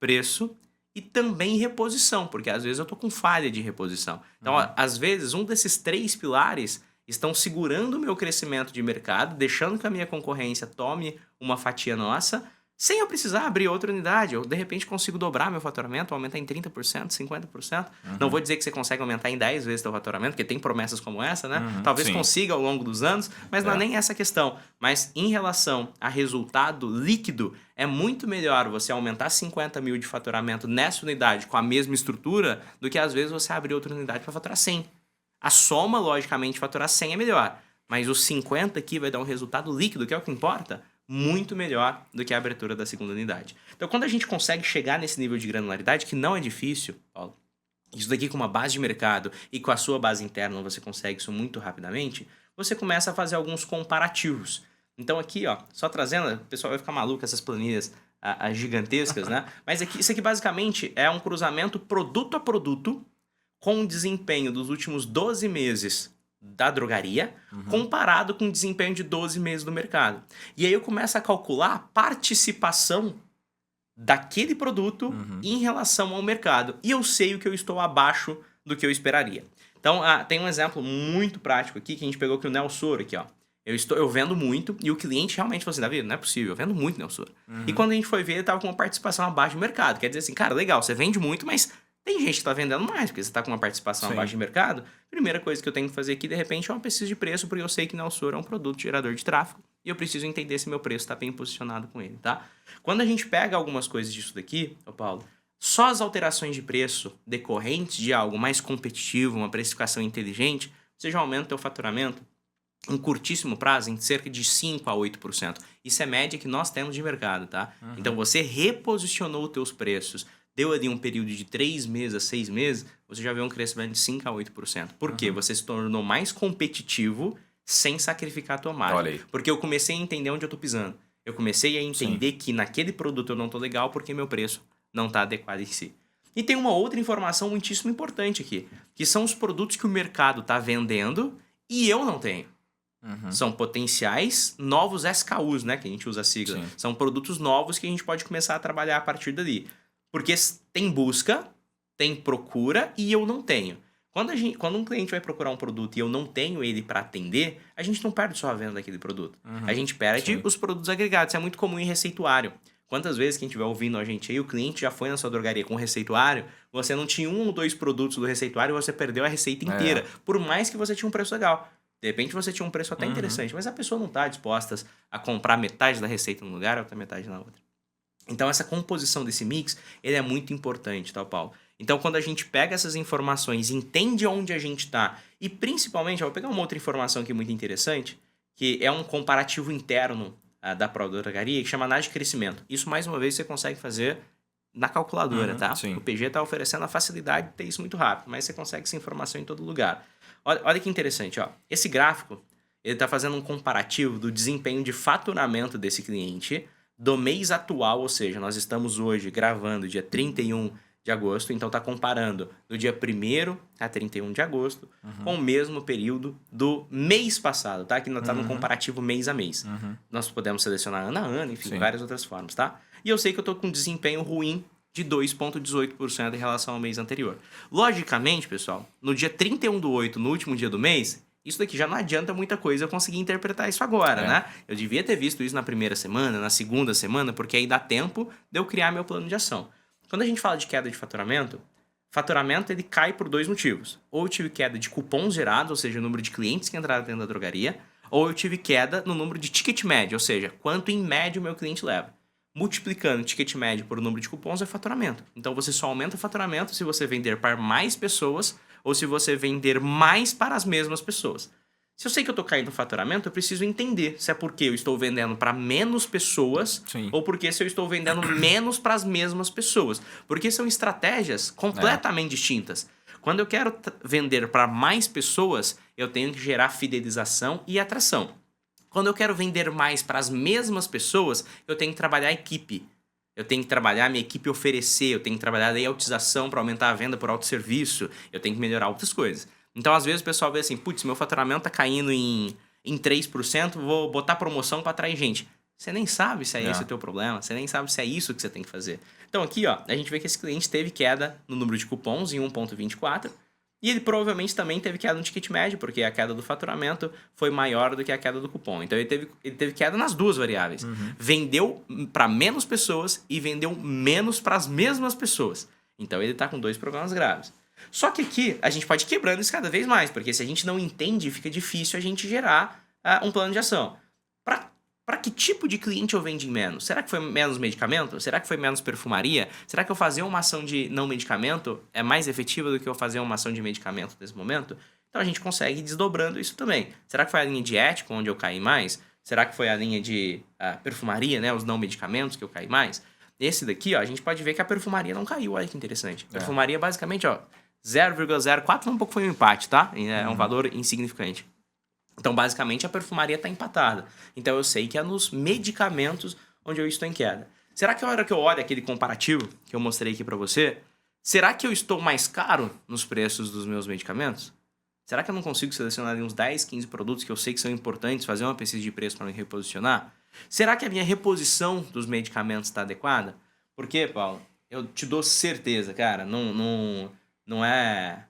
preço e também reposição, porque às vezes eu tô com falha de reposição. Então, às vezes, um desses 3 pilares estão segurando o meu crescimento de mercado, deixando que a minha concorrência tome uma fatia nossa, sem eu precisar abrir outra unidade. Eu, de repente, consigo dobrar meu faturamento, aumentar em 30%, 50%. Não vou dizer que você consegue aumentar em 10 vezes seu faturamento, porque tem promessas como essa, né? Talvez consiga ao longo dos anos, mas não é nem essa a questão. Mas em relação a resultado líquido, é muito melhor você aumentar 50 mil de faturamento nessa unidade com a mesma estrutura do que, às vezes, você abrir outra unidade para faturar 100. A soma, logicamente, faturar 100 é melhor. Mas os 50 aqui vai dar um resultado líquido, que é o que importa, muito melhor do que a abertura da segunda unidade. Então, quando a gente consegue chegar nesse nível de granularidade, que não é difícil, Paulo, isso daqui com uma base de mercado e com a sua base interna você consegue isso muito rapidamente, você começa a fazer alguns comparativos. Então aqui, ó, só trazendo, o pessoal vai ficar maluco essas planilhas gigantescas, né? Mas isso aqui basicamente é um cruzamento produto a produto com o desempenho dos últimos 12 meses da drogaria, comparado com o desempenho de 12 meses do mercado. E aí eu começo a calcular a participação daquele produto em relação ao mercado. E eu sei o que eu estou abaixo do que eu esperaria. Então, tem um exemplo muito prático aqui, que a gente pegou aqui o Nelsoro aqui, ó. Eu vendo muito, e o cliente realmente falou assim, Davi, não é possível, eu vendo muito Nelsoro. E quando a gente foi ver, ele estava com uma participação abaixo do mercado. Quer dizer assim, cara, legal, você vende muito, mas tem gente que está vendendo mais, porque você está com uma participação abaixo de mercado. Primeira coisa que eu tenho que fazer aqui, de repente, é uma pesquisa de preço, porque eu sei que Nelsoro é um produto gerador de tráfego e eu preciso entender se meu preço está bem posicionado com ele, tá? Quando a gente pega algumas coisas disso daqui, ô Paulo, só as alterações de preço decorrentes de algo mais competitivo, uma precificação inteligente, você já aumenta o teu faturamento em curtíssimo prazo, em cerca de 5 a 8%. Isso é média que nós temos de mercado, tá? Então, você reposicionou os teus preços, deu ali um período de 3 meses a 6 meses, você já vê um crescimento de 5 a 8%. Por quê? Você se tornou mais competitivo sem sacrificar a tua margem. Olha aí. Porque eu comecei a entender onde eu tô pisando. Eu comecei a entender que naquele produto eu não tô legal porque meu preço não tá adequado em si. E tem uma outra informação muitíssimo importante aqui, que são os produtos que o mercado tá vendendo e eu não tenho. São potenciais novos SKUs, né? Que a gente usa a sigla. Sim. São produtos novos que a gente pode começar a trabalhar a partir dali. Porque tem busca, tem procura e eu não tenho. Quando um cliente vai procurar um produto e eu não tenho ele para atender, a gente não perde só a venda daquele produto. A gente perde os produtos agregados. Isso é muito comum em receituário. Quantas vezes quem estiver ouvindo a gente aí, o cliente já foi na sua drogaria com receituário, você não tinha 1 ou 2 produtos do receituário e você perdeu a receita inteira. Por mais que você tinha um preço legal. De repente você tinha um preço até interessante, mas a pessoa não está disposta a comprar metade da receita num lugar e outra metade na outra. Então essa composição desse mix, ele é muito importante, tá, Paulo? Então quando a gente pega essas informações, entende onde a gente está e principalmente, eu vou pegar uma outra informação aqui muito interessante, que é um comparativo interno da própria drogaria, que chama análise de crescimento. Isso, mais uma vez, você consegue fazer na calculadora, tá? Sim. O PG está oferecendo a facilidade de ter isso muito rápido, mas você consegue essa informação em todo lugar. Olha que interessante, ó. Esse gráfico, ele está fazendo um comparativo do desempenho de faturamento desse cliente do mês atual, ou seja, nós estamos hoje gravando dia 31 de agosto, então está comparando do dia 1º a 31 de agosto com o mesmo período do mês passado, tá? Que está no comparativo mês a mês. Nós podemos selecionar ano a ano, enfim, várias outras formas, tá? E eu sei que eu estou com um desempenho ruim de 2,18% em relação ao mês anterior. Logicamente, pessoal, no dia 31/8, no último dia do mês, isso daqui já não adianta muita coisa eu conseguir interpretar isso agora, né? Eu devia ter visto isso na primeira semana, na segunda semana, porque aí dá tempo de eu criar meu plano de ação. Quando a gente fala de queda de faturamento ele cai por 2 motivos. Ou eu tive queda de cupons gerados, ou seja, o número de clientes que entraram dentro da drogaria, ou eu tive queda no número de ticket médio, ou seja, quanto em média o meu cliente leva. Multiplicando o ticket médio por número de cupons é faturamento. Então você só aumenta o faturamento se você vender para mais pessoas ou se você vender mais para as mesmas pessoas. Se eu sei que eu estou caindo no faturamento, eu preciso entender se é porque eu estou vendendo para menos pessoas ou porque se eu estou vendendo menos para as mesmas pessoas. Porque são estratégias completamente distintas. Quando eu quero vender para mais pessoas, eu tenho que gerar fidelização e atração. Quando eu quero vender mais para as mesmas pessoas, eu tenho que trabalhar a equipe. Eu tenho que trabalhar a minha equipe oferecer, eu tenho que trabalhar a layoutização para aumentar a venda por autosserviço, eu tenho que melhorar outras coisas. Então, às vezes, o pessoal vê assim, putz, meu faturamento tá caindo em 3%, vou botar promoção para atrair gente. Você nem sabe se é esse o teu problema, você nem sabe se é isso que você tem que fazer. Então, aqui, ó, a gente vê que esse cliente teve queda no número de cupons em 1,24%, e ele provavelmente também teve queda no ticket médio, porque a queda do faturamento foi maior do que a queda do cupom. Então, ele teve queda nas duas variáveis. Vendeu para menos pessoas e vendeu menos para as mesmas pessoas. Então, ele está com 2 problemas graves. Só que aqui, a gente pode ir quebrando isso cada vez mais, porque se a gente não entende, fica difícil a gente gerar um plano de ação. Para que tipo de cliente eu vendi menos? Será que foi menos medicamento? Será que foi menos perfumaria? Será que eu fazer uma ação de não medicamento é mais efetiva do que eu fazer uma ação de medicamento nesse momento? Então a gente consegue ir desdobrando isso também. Será que foi a linha de ético onde eu caí mais? Será que foi a linha de perfumaria, né? Os não medicamentos que eu caí mais? Esse daqui, ó, a gente pode ver que a perfumaria não caiu. Olha que interessante. Perfumaria basicamente, ó, 0,04, um pouco foi um empate, tá? É um valor insignificante. Então, basicamente, a perfumaria está empatada. Então, eu sei que é nos medicamentos onde eu estou em queda. Será que a hora que eu olho aquele comparativo que eu mostrei aqui para você, será que eu estou mais caro nos preços dos meus medicamentos? Será que eu não consigo selecionar uns 10, 15 produtos que eu sei que são importantes, fazer uma pesquisa de preço para me reposicionar? Será que a minha reposição dos medicamentos está adequada? Porque, Paulo, eu te dou certeza, cara, não é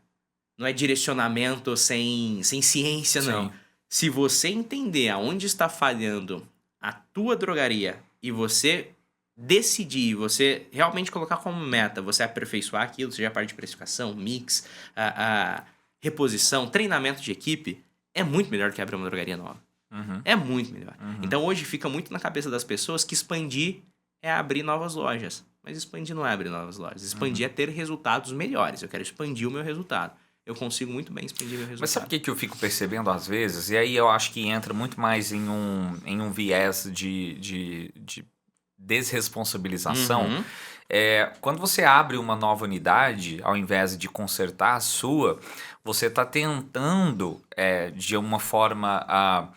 direcionamento sem ciência, não. Se você entender aonde está falhando a tua drogaria e você decidir, você realmente colocar como meta, você aperfeiçoar aquilo, seja a parte de precificação, mix, a reposição, treinamento de equipe, é muito melhor do que abrir uma drogaria nova. É muito melhor. Então hoje fica muito na cabeça das pessoas que expandir é abrir novas lojas. Mas expandir não é abrir novas lojas. Expandir é ter resultados melhores. Eu quero expandir o meu resultado. eu consigo muito bem expandir meu resultado. Mas sabe o que eu fico percebendo às vezes? E aí eu acho que entra muito mais em um viés de desresponsabilização. Uhum. Quando você abre uma nova unidade, ao invés de consertar a sua, você está tentando, de uma forma,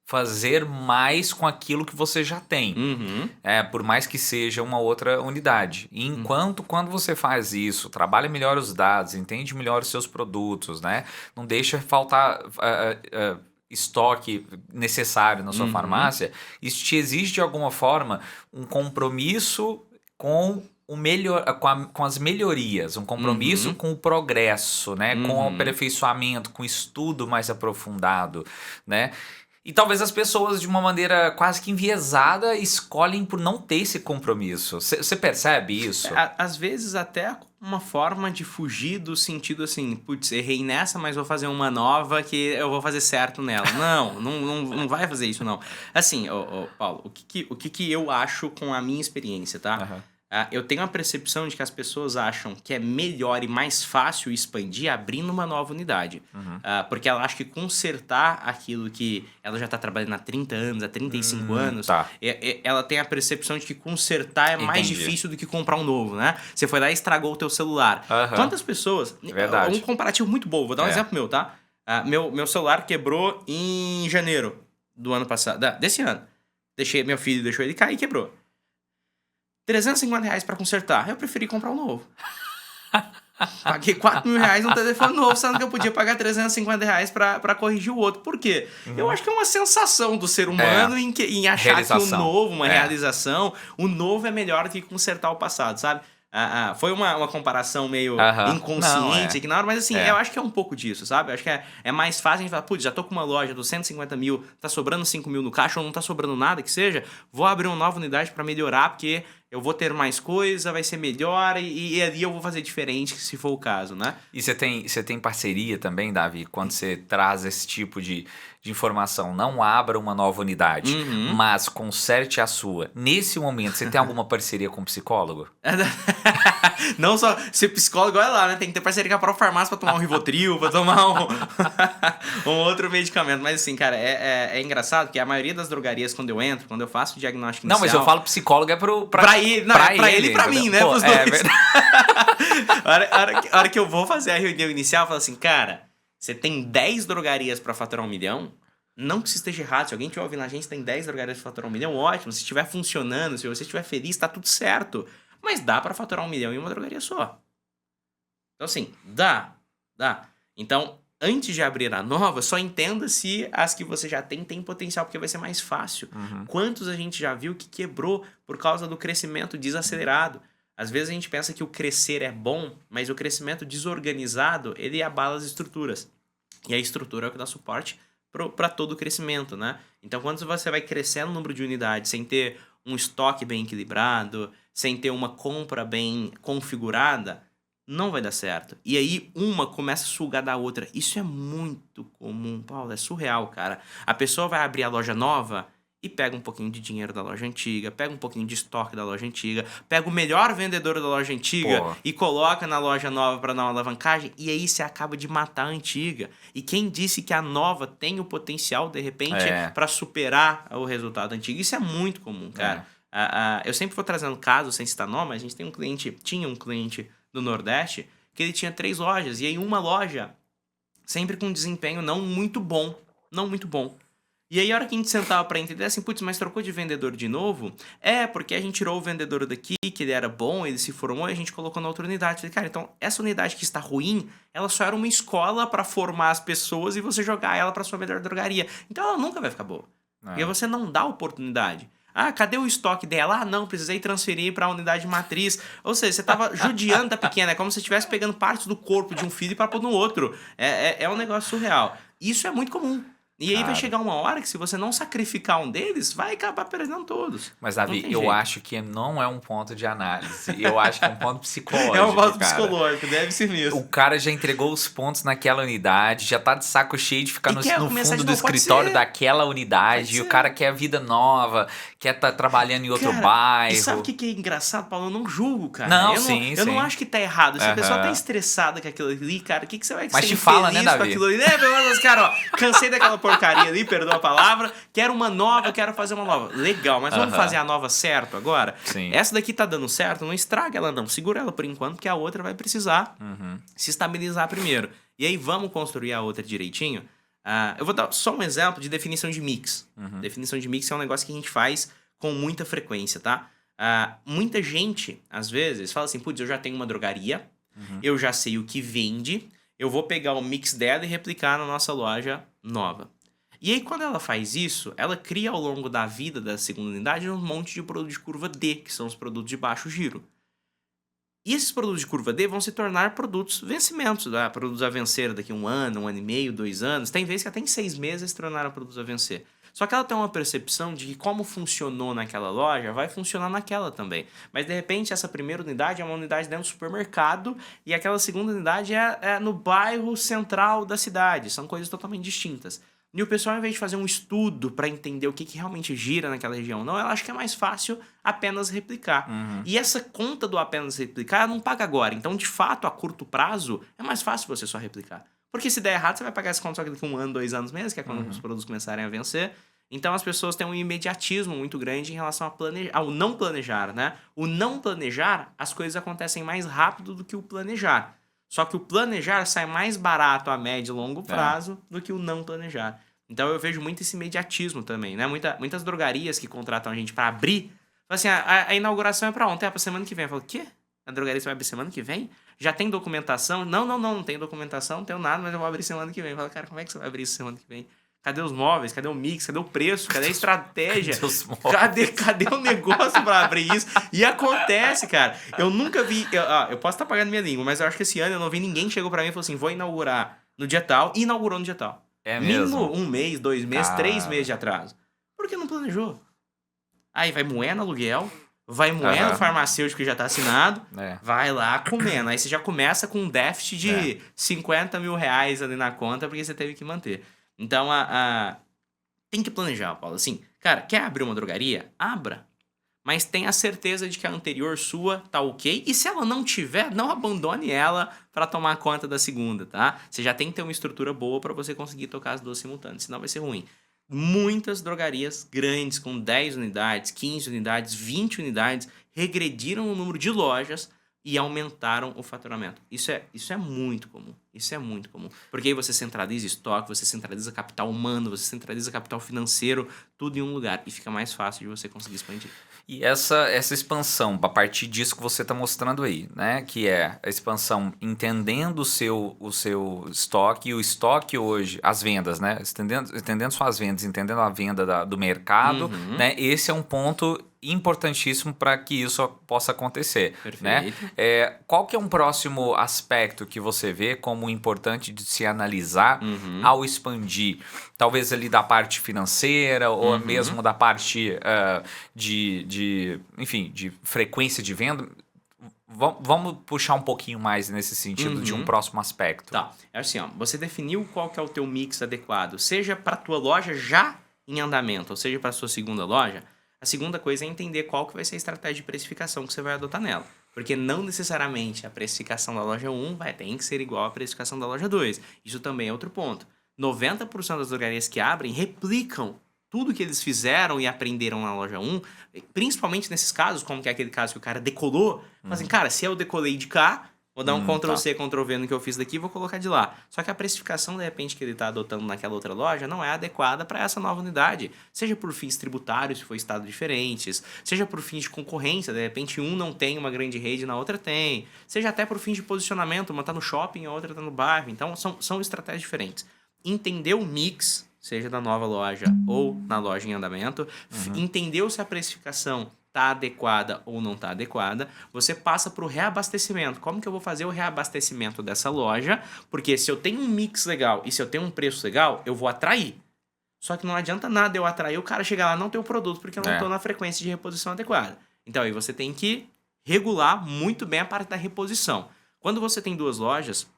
fazer mais com aquilo que você já tem. Uhum. Por mais que seja uma outra unidade. E enquanto, quando você faz isso, trabalha melhor os dados, entende melhor os seus produtos, né? Não deixa faltar estoque necessário na sua farmácia, isso te exige de alguma forma um compromisso com com as melhorias, um compromisso com o progresso, né? Com o aperfeiçoamento, com o estudo mais aprofundado, né? E talvez as pessoas, de uma maneira quase que enviesada, escolhem por não ter esse compromisso. Você percebe isso? Às vezes até uma forma de fugir do sentido assim, putz, errei nessa, mas vou fazer uma nova que eu vou fazer certo nela. Não vai fazer isso, não. Assim, Paulo, o que eu acho com a minha experiência, tá? Aham. Eu tenho a percepção de que as pessoas acham que é melhor e mais fácil expandir abrindo uma nova unidade. Porque ela acha que consertar aquilo que ela já está trabalhando há 30 anos, há 35 anos, tá. Ela tem a percepção de que consertar é mais Entendi. difícil do que comprar um novo, né? Você foi lá e estragou o teu celular. Aham. Quantas pessoas... Verdade. Um comparativo muito bom, vou dar um exemplo meu, tá? Meu celular quebrou em janeiro do ano passado, desse ano. Meu filho deixou ele cair e quebrou. R$350 pra consertar. Eu preferi comprar um novo. Paguei R$4.000 num telefone novo, sendo que eu podia pagar R$350 pra corrigir o outro. Por quê? Eu acho que é uma sensação do ser humano em achar que o novo, uma realização, o novo é melhor do que consertar o passado, sabe? Foi uma comparação meio inconsciente aqui na hora, mas assim, eu acho que é um pouco disso, sabe? Eu acho que é mais fácil a gente falar, putz, já tô com uma loja dos 150 mil, tá sobrando 5 mil no caixa ou não tá sobrando nada que seja, vou abrir uma nova unidade pra melhorar, porque eu vou ter mais coisa, vai ser melhor e ali eu vou fazer diferente, se for o caso, né? E você tem parceria também, Davi, quando você traz esse tipo de informação. Não abra uma nova unidade, mas conserte a sua. Nesse momento, você tem alguma parceria com um psicólogo? Não só ser psicólogo, olha lá, né? Tem que ter parceria com a própria farmácia pra tomar um Rivotril, pra tomar um outro medicamento. Mas assim, cara, é engraçado que a maioria das drogarias, quando eu faço o diagnóstico inicial... Não, mas eu falo psicólogo é pra ele e pra mim, né? Pros dois. A hora que eu vou fazer a reunião inicial, eu falo assim, cara, você tem 10 drogarias pra faturar 1 milhão? Não que isso esteja errado. Se alguém estiver ouvindo a gente, tem 10 drogarias pra faturar 1 milhão, ótimo. Se estiver funcionando, se você estiver feliz, tá tudo certo. Mas dá pra faturar 1 milhão em uma drogaria só. Então assim, dá. Então, antes de abrir a nova, só entenda se as que você já tem potencial, porque vai ser mais fácil. Quantos a gente já viu que quebrou por causa do crescimento desacelerado? Às vezes a gente pensa que o crescer é bom, mas o crescimento desorganizado, ele abala as estruturas. E a estrutura é o que dá suporte para todo o crescimento, né? Então, quando você vai crescendo o número de unidades sem ter um estoque bem equilibrado, sem ter uma compra bem configurada, não vai dar certo. E aí, uma começa a sugar da outra. Isso é muito comum, Paulo. É surreal, cara. A pessoa vai abrir a loja nova e pega um pouquinho de dinheiro da loja antiga, pega um pouquinho de estoque da loja antiga, pega o melhor vendedor da loja antiga e coloca na loja nova para dar uma alavancagem, e aí você acaba de matar a antiga. E quem disse que a nova tem o potencial, de repente, para superar o resultado antigo? Isso é muito comum, cara. Eu sempre vou trazendo casos, sem citar nome, mas a gente tinha um cliente do Nordeste que ele tinha 3 lojas, e aí uma loja sempre com desempenho não muito bom. E aí, a hora que a gente sentava pra entender, assim, putz, mas trocou de vendedor de novo? Porque a gente tirou o vendedor daqui, que ele era bom, ele se formou, e a gente colocou na outra unidade. Falei, cara, então, essa unidade que está ruim, ela só era uma escola pra formar as pessoas e você jogar ela pra sua melhor drogaria. Então, ela nunca vai ficar boa. Porque você não dá oportunidade. Cadê o estoque dela? Não, precisei transferir pra unidade matriz. Ou seja, você tava judiando da pequena. É como se você estivesse pegando partes do corpo de um filho pra pôr no outro. É um negócio surreal. Isso é muito comum. E aí vai Cara. chegar uma hora que se você não sacrificar um deles, vai acabar perdendo todos. Mas, Não Davi, tem eu jeito. acho que não é um ponto de análise. Eu acho que é um ponto psicológico. É um voto cara. psicológico, deve ser mesmo. O cara já entregou os pontos naquela unidade, já tá de saco cheio de ficar E no, quer no começar fundo de do novo, pode escritório ser. daquela unidade. Pode E o ser. cara quer vida nova, quer estar trabalhando em outro Cara, bairro. E sabe o que é engraçado, Paulo? Eu não julgo, cara. Não, eu sim, Eu não sim. acho que tá errado. Se a pessoa tá Aham. estressada com aquilo ali, cara, o que você vai Mas ser te fala, né, infeliz com Davi? aquilo ali? Pelo menos, cara, ó, cansei daquela porcaria ali, perdoa a palavra, quero uma nova, quero fazer uma nova. Legal, mas vamos Aham. fazer a nova certo agora? Sim. Essa daqui tá dando certo, não estraga ela não. Segura ela por enquanto, porque a outra vai precisar Uhum. se estabilizar primeiro. E aí vamos construir a outra direitinho. Eu vou dar só um exemplo de definição de mix. Uhum. Definição de mix é um negócio que a gente faz com muita frequência, tá? Muita gente, às vezes, fala assim, putz, eu já tenho uma drogaria, eu já sei o que vende, eu vou pegar o mix dela e replicar na nossa loja nova. E aí, quando ela faz isso, ela cria ao longo da vida da segunda unidade um monte de produtos de curva D, que são os produtos de baixo giro. E esses produtos de curva D vão se tornar produtos vencimentos, tá? Produtos a vencer daqui a 1 ano, 1 ano e meio, 2 anos. Tem vezes que até em 6 meses se tornaram produtos a vencer. Só que ela tem uma percepção de que como funcionou naquela loja, vai funcionar naquela também. Mas de repente essa primeira unidade é uma unidade dentro do supermercado e aquela segunda unidade é no bairro central da cidade. São coisas totalmente distintas. E o pessoal, ao invés de fazer um estudo para entender o que realmente gira naquela região, não, ela acha que é mais fácil apenas replicar. E essa conta do apenas replicar, ela não paga agora. Então, de fato, a curto prazo, é mais fácil você só replicar. Porque se der errado, você vai pagar essa conta só daqui a 1 ano, 2 anos mesmo, que é quando os produtos começarem a vencer. Então, as pessoas têm um imediatismo muito grande em relação ao não planejar, né? O não planejar, as coisas acontecem mais rápido do que o planejar. Só que o planejar sai mais barato a médio e longo prazo do que o não planejar. Então eu vejo muito esse imediatismo também, né? Muitas drogarias que contratam a gente para abrir, falam assim, a inauguração é para ontem, é para semana que vem. Eu falo, o quê? A drogaria você vai abrir semana que vem? Já tem documentação? Não tem documentação, não tenho nada, mas eu vou abrir semana que vem. Eu falo, cara, como é que você vai abrir isso semana que vem? Cadê os móveis? Cadê o mix? Cadê o preço? Cadê a estratégia? Cadê o negócio pra abrir isso? E acontece, cara. Eu nunca vi... Eu posso estar pagando minha língua, mas eu acho que esse ano eu não vi ninguém que chegou pra mim e falou assim, vou inaugurar no dia tal, e inaugurou no dia tal. É mesmo? Mínimo 1 mês, 2 meses, 3 meses de atraso. Por que não planejou? Aí vai moer no aluguel, vai moer no farmacêutico que já tá assinado, vai lá comendo. Aí você já começa com um déficit de 50 mil reais ali na conta, porque você teve que manter. Então, tem que planejar, Paulo. Assim, cara, quer abrir uma drogaria? Abra. Mas tenha certeza de que a anterior sua tá ok. E se ela não tiver, não abandone ela para tomar conta da segunda, tá? Você já tem que ter uma estrutura boa para você conseguir tocar as duas simultâneas, senão vai ser ruim. Muitas drogarias grandes, com 10 unidades, 15 unidades, 20 unidades, regrediram o número de lojas e aumentaram o faturamento. Isso é muito comum. Isso é muito comum. Porque aí você centraliza estoque, você centraliza capital humano, você centraliza capital financeiro, tudo em um lugar. E fica mais fácil de você conseguir expandir. E essa expansão, a partir disso que você está mostrando aí, né? Que é a expansão entendendo o seu estoque, e o estoque hoje, as vendas, né? Entendendo suas vendas, entendendo a venda do mercado, né? Esse é um ponto importantíssimo para que isso possa acontecer. Perfeito. Né? Qual que é um próximo aspecto que você vê como importante de se analisar ao expandir? Talvez ali da parte financeira ou mesmo da parte de frequência de venda. Vamos puxar um pouquinho mais nesse sentido de um próximo aspecto. Tá, é assim, ó, você definiu qual que é o teu mix adequado, seja para tua loja já em andamento, ou seja para sua segunda loja. A segunda coisa é entender qual que vai ser a estratégia de precificação que você vai adotar nela. Porque não necessariamente a precificação da loja 1 tem que ser igual à precificação da loja 2. Isso também é outro ponto. 90% das drogarias que abrem replicam tudo que eles fizeram e aprenderam na loja 1, principalmente nesses casos, como que é aquele caso que o cara decolou. Fala assim, cara, se eu decolei de cá, vou dar um Ctrl+C, Ctrl+V no que eu fiz daqui e vou colocar de lá. Só que a precificação, de repente, que ele está adotando naquela outra loja não é adequada para essa nova unidade. Seja por fins tributários, se for estado diferentes, seja por fins de concorrência, de repente um não tem uma grande rede, na outra tem. Seja até por fins de posicionamento, uma está no shopping, a outra está no bairro. Então, são estratégias diferentes. Entender o mix, seja da nova loja ou na loja em andamento, entender se a precificação está adequada ou não está adequada, você passa para o reabastecimento. Como que eu vou fazer o reabastecimento dessa loja? Porque se eu tenho um mix legal e se eu tenho um preço legal, eu vou atrair. Só que não adianta nada eu atrair o cara chegar lá não ter o produto porque eu não É. estou na frequência de reposição adequada. Então aí você tem que regular muito bem a parte da reposição. Quando você tem 2 lojas,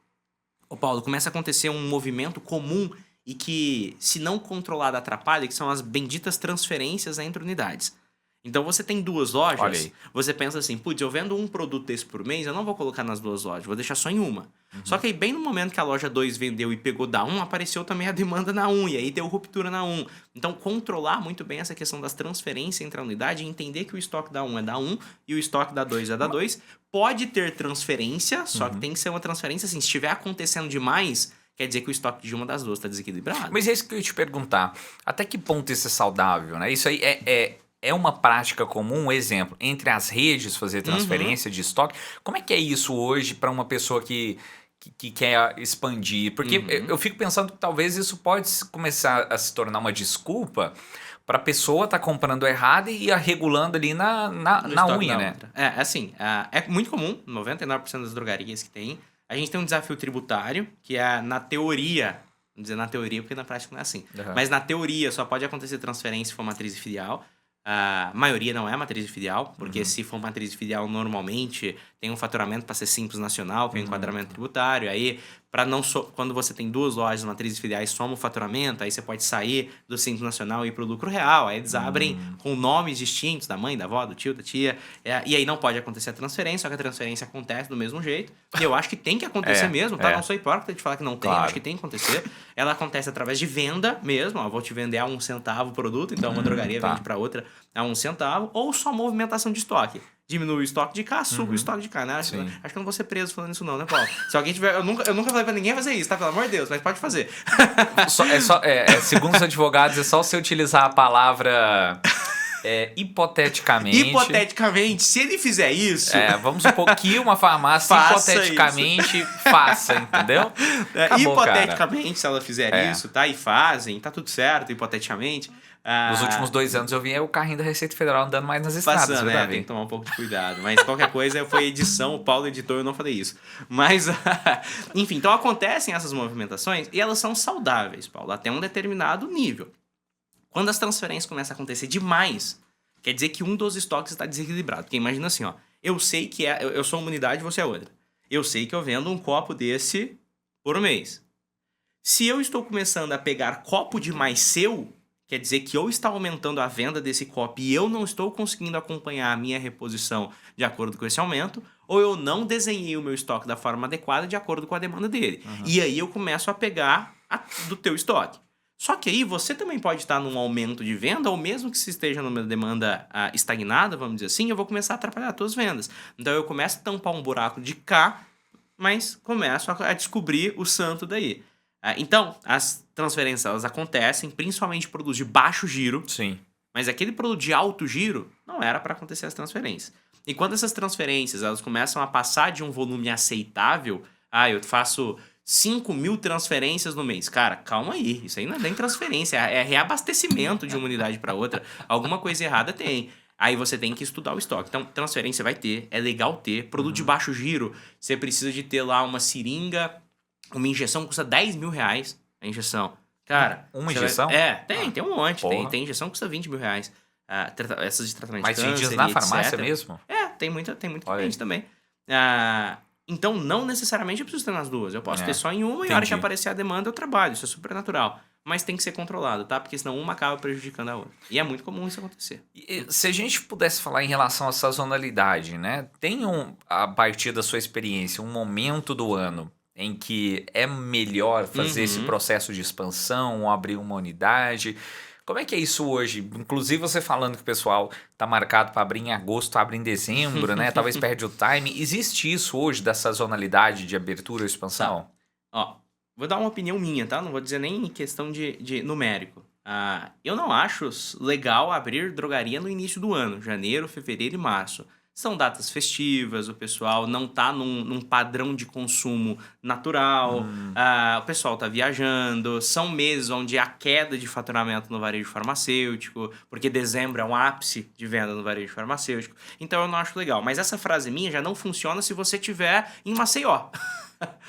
ô Paulo, começa a acontecer um movimento comum e que, se não controlado, atrapalha, que são as benditas transferências entre unidades. Então você tem 2 Olha lojas, aí. você pensa assim, putz, eu vendo um produto desse por mês, eu não vou colocar nas 2 lojas, vou deixar só em uma. Só que aí bem no momento que a loja 2 vendeu e pegou da 1, apareceu também a demanda na 1, e aí deu ruptura na 1. Então controlar muito bem essa questão das transferências entre a unidade e entender que o estoque da 1 é da 1 e o estoque da 2 é da 2. Pode ter transferência, só que tem que ser uma transferência assim, se estiver acontecendo demais, quer dizer que o estoque de uma das duas está desequilibrado. Mas é isso que eu ia te perguntar. Até que ponto isso é saudável, né? Isso aí é uma prática comum, um exemplo, entre as redes fazer transferência de estoque. Como é que é isso hoje para uma pessoa que quer expandir? Porque eu fico pensando que talvez isso pode começar a se tornar uma desculpa para a pessoa estar comprando errado e ir regulando ali na unha, né? É, assim, é muito comum, 99% das drogarias que tem. A gente tem um desafio tributário, que é na teoria, vamos dizer na teoria, porque na prática não é assim. Mas na teoria só pode acontecer transferência se for matriz e filial. A maioria não é matriz e filial, porque se for matriz e filial, normalmente tem um faturamento para ser simples nacional, que é um enquadramento tributário. Aí, quando você tem 2 lojas, matriz e filiais, soma o faturamento, aí você pode sair do simples nacional e ir para o lucro real. Aí eles abrem com nomes distintos da mãe, da avó, do tio, da tia. E aí não pode acontecer a transferência, só que a transferência acontece do mesmo jeito. E eu acho que tem que acontecer mesmo, tá? Não sou hipócrita de falar que não tem, eu acho que tem que acontecer. Ela acontece através de venda mesmo, ó, vou te vender a 1 centavo o produto, então uma drogaria vende para outra a 1 centavo, ou só movimentação de estoque. Diminui o estoque de cá, suba o estoque de cá, né? Acho que eu não vou ser preso falando isso não, né, Paulo? Se alguém tiver... Eu nunca falei pra ninguém fazer isso, tá? Pelo amor de Deus, mas pode fazer. Segundo os advogados, é só você utilizar a palavra hipoteticamente. Hipoteticamente, se ele fizer isso... Vamos supor que uma farmácia hipoteticamente faça, entendeu? Acabou, hipoteticamente, cara. Se ela fizer isso, tá? E fazem, tá tudo certo, hipoteticamente... Nos últimos 2 anos eu vi o carrinho da Receita Federal andando mais nas estradas. Passando, né? Tem que tomar um pouco de cuidado. Mas qualquer coisa foi edição, o Paulo editou, eu não falei isso. Mas, enfim, então acontecem essas movimentações e elas são saudáveis, Paulo, até um determinado nível. Quando as transferências começam a acontecer demais, quer dizer que um dos estoques está desequilibrado. Porque imagina assim, ó, eu sei que eu sou uma unidade e você é outra. Eu sei que eu vendo um copo desse por mês. Se eu estou começando a pegar copo demais seu, quer dizer que ou está aumentando a venda desse copo e eu não estou conseguindo acompanhar a minha reposição de acordo com esse aumento, ou eu não desenhei o meu estoque da forma adequada de acordo com a demanda dele. E aí eu começo a pegar do teu estoque. Só que aí você também pode estar num aumento de venda, ou mesmo que se esteja numa demanda estagnada, vamos dizer assim, eu vou começar a atrapalhar as tuas vendas. Então eu começo a tampar um buraco de cá, mas começo a descobrir o santo daí. Então, as transferências elas acontecem, principalmente produtos de baixo giro. Sim. Mas aquele produto de alto giro não era para acontecer as transferências. E quando essas transferências elas começam a passar de um volume aceitável, eu faço 5.000 transferências no mês. Cara, calma aí, isso aí não é nem transferência, é reabastecimento de uma unidade para outra. Alguma coisa errada tem. Aí você tem que estudar o estoque. Então, transferência vai ter, é legal ter. Produto de baixo giro, você precisa de ter lá uma seringa. Uma injeção custa 10 mil reais, a injeção. Cara... Uma injeção? Tem um monte. Tem injeção que custa 20 mil reais. Essas de tratamento de câncer, mas vendidas na etc. farmácia mesmo? Tem muito cliente também. Então, não necessariamente eu preciso ter nas duas. Eu posso ter só em uma e na hora que aparecer a demanda eu trabalho. Isso é super natural. Mas tem que ser controlado, tá? Porque senão uma acaba prejudicando a outra. E é muito comum isso acontecer. Se a gente pudesse falar em relação à sazonalidade, né? Tem a partir da sua experiência, um momento do ano em que é melhor fazer esse processo de expansão ou abrir uma unidade. Como é que é isso hoje? Inclusive você falando que o pessoal está marcado para abrir em agosto, abre em dezembro, né? Talvez perde o time. Existe isso hoje da sazonalidade de abertura ou expansão? Vou dar uma opinião minha, tá? Não vou dizer nem em questão de numérico. Eu não acho legal abrir drogaria no início do ano, janeiro, fevereiro e março. São datas festivas, o pessoal não tá num padrão de consumo natural, o pessoal tá viajando, são meses onde há queda de faturamento no varejo farmacêutico, porque dezembro é um ápice de venda no varejo farmacêutico. Então eu não acho legal. Mas essa frase minha já não funciona se você estiver em Maceió.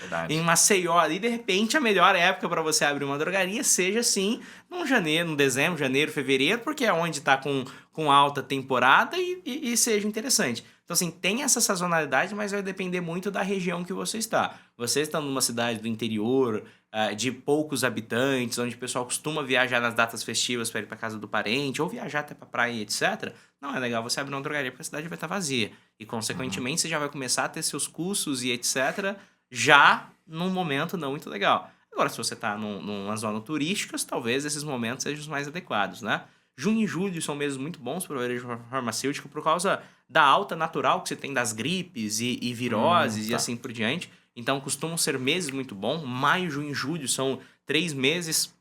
Verdade. em Maceió ali, de repente a melhor época para você abrir uma drogaria seja assim num dezembro, janeiro, fevereiro, porque é onde está com alta temporada e seja interessante. Então, assim, tem essa sazonalidade, mas vai depender muito da região que você está. Você está numa cidade do interior, de poucos habitantes, onde o pessoal costuma viajar nas datas festivas para ir para casa do parente, ou viajar até para praia, etc. Não é legal você abrir uma drogaria porque a cidade vai estar vazia. E, consequentemente, você já vai começar a ter seus custos e etc. já num momento não muito legal. Agora, se você está numa zona turística, talvez esses momentos sejam os mais adequados, né? Junho e julho são meses muito bons para o varejo farmacêutico por causa da alta natural que você tem das gripes e viroses e tá. assim por diante. Então, costumam ser meses muito bons. Maio, junho e julho são 3 meses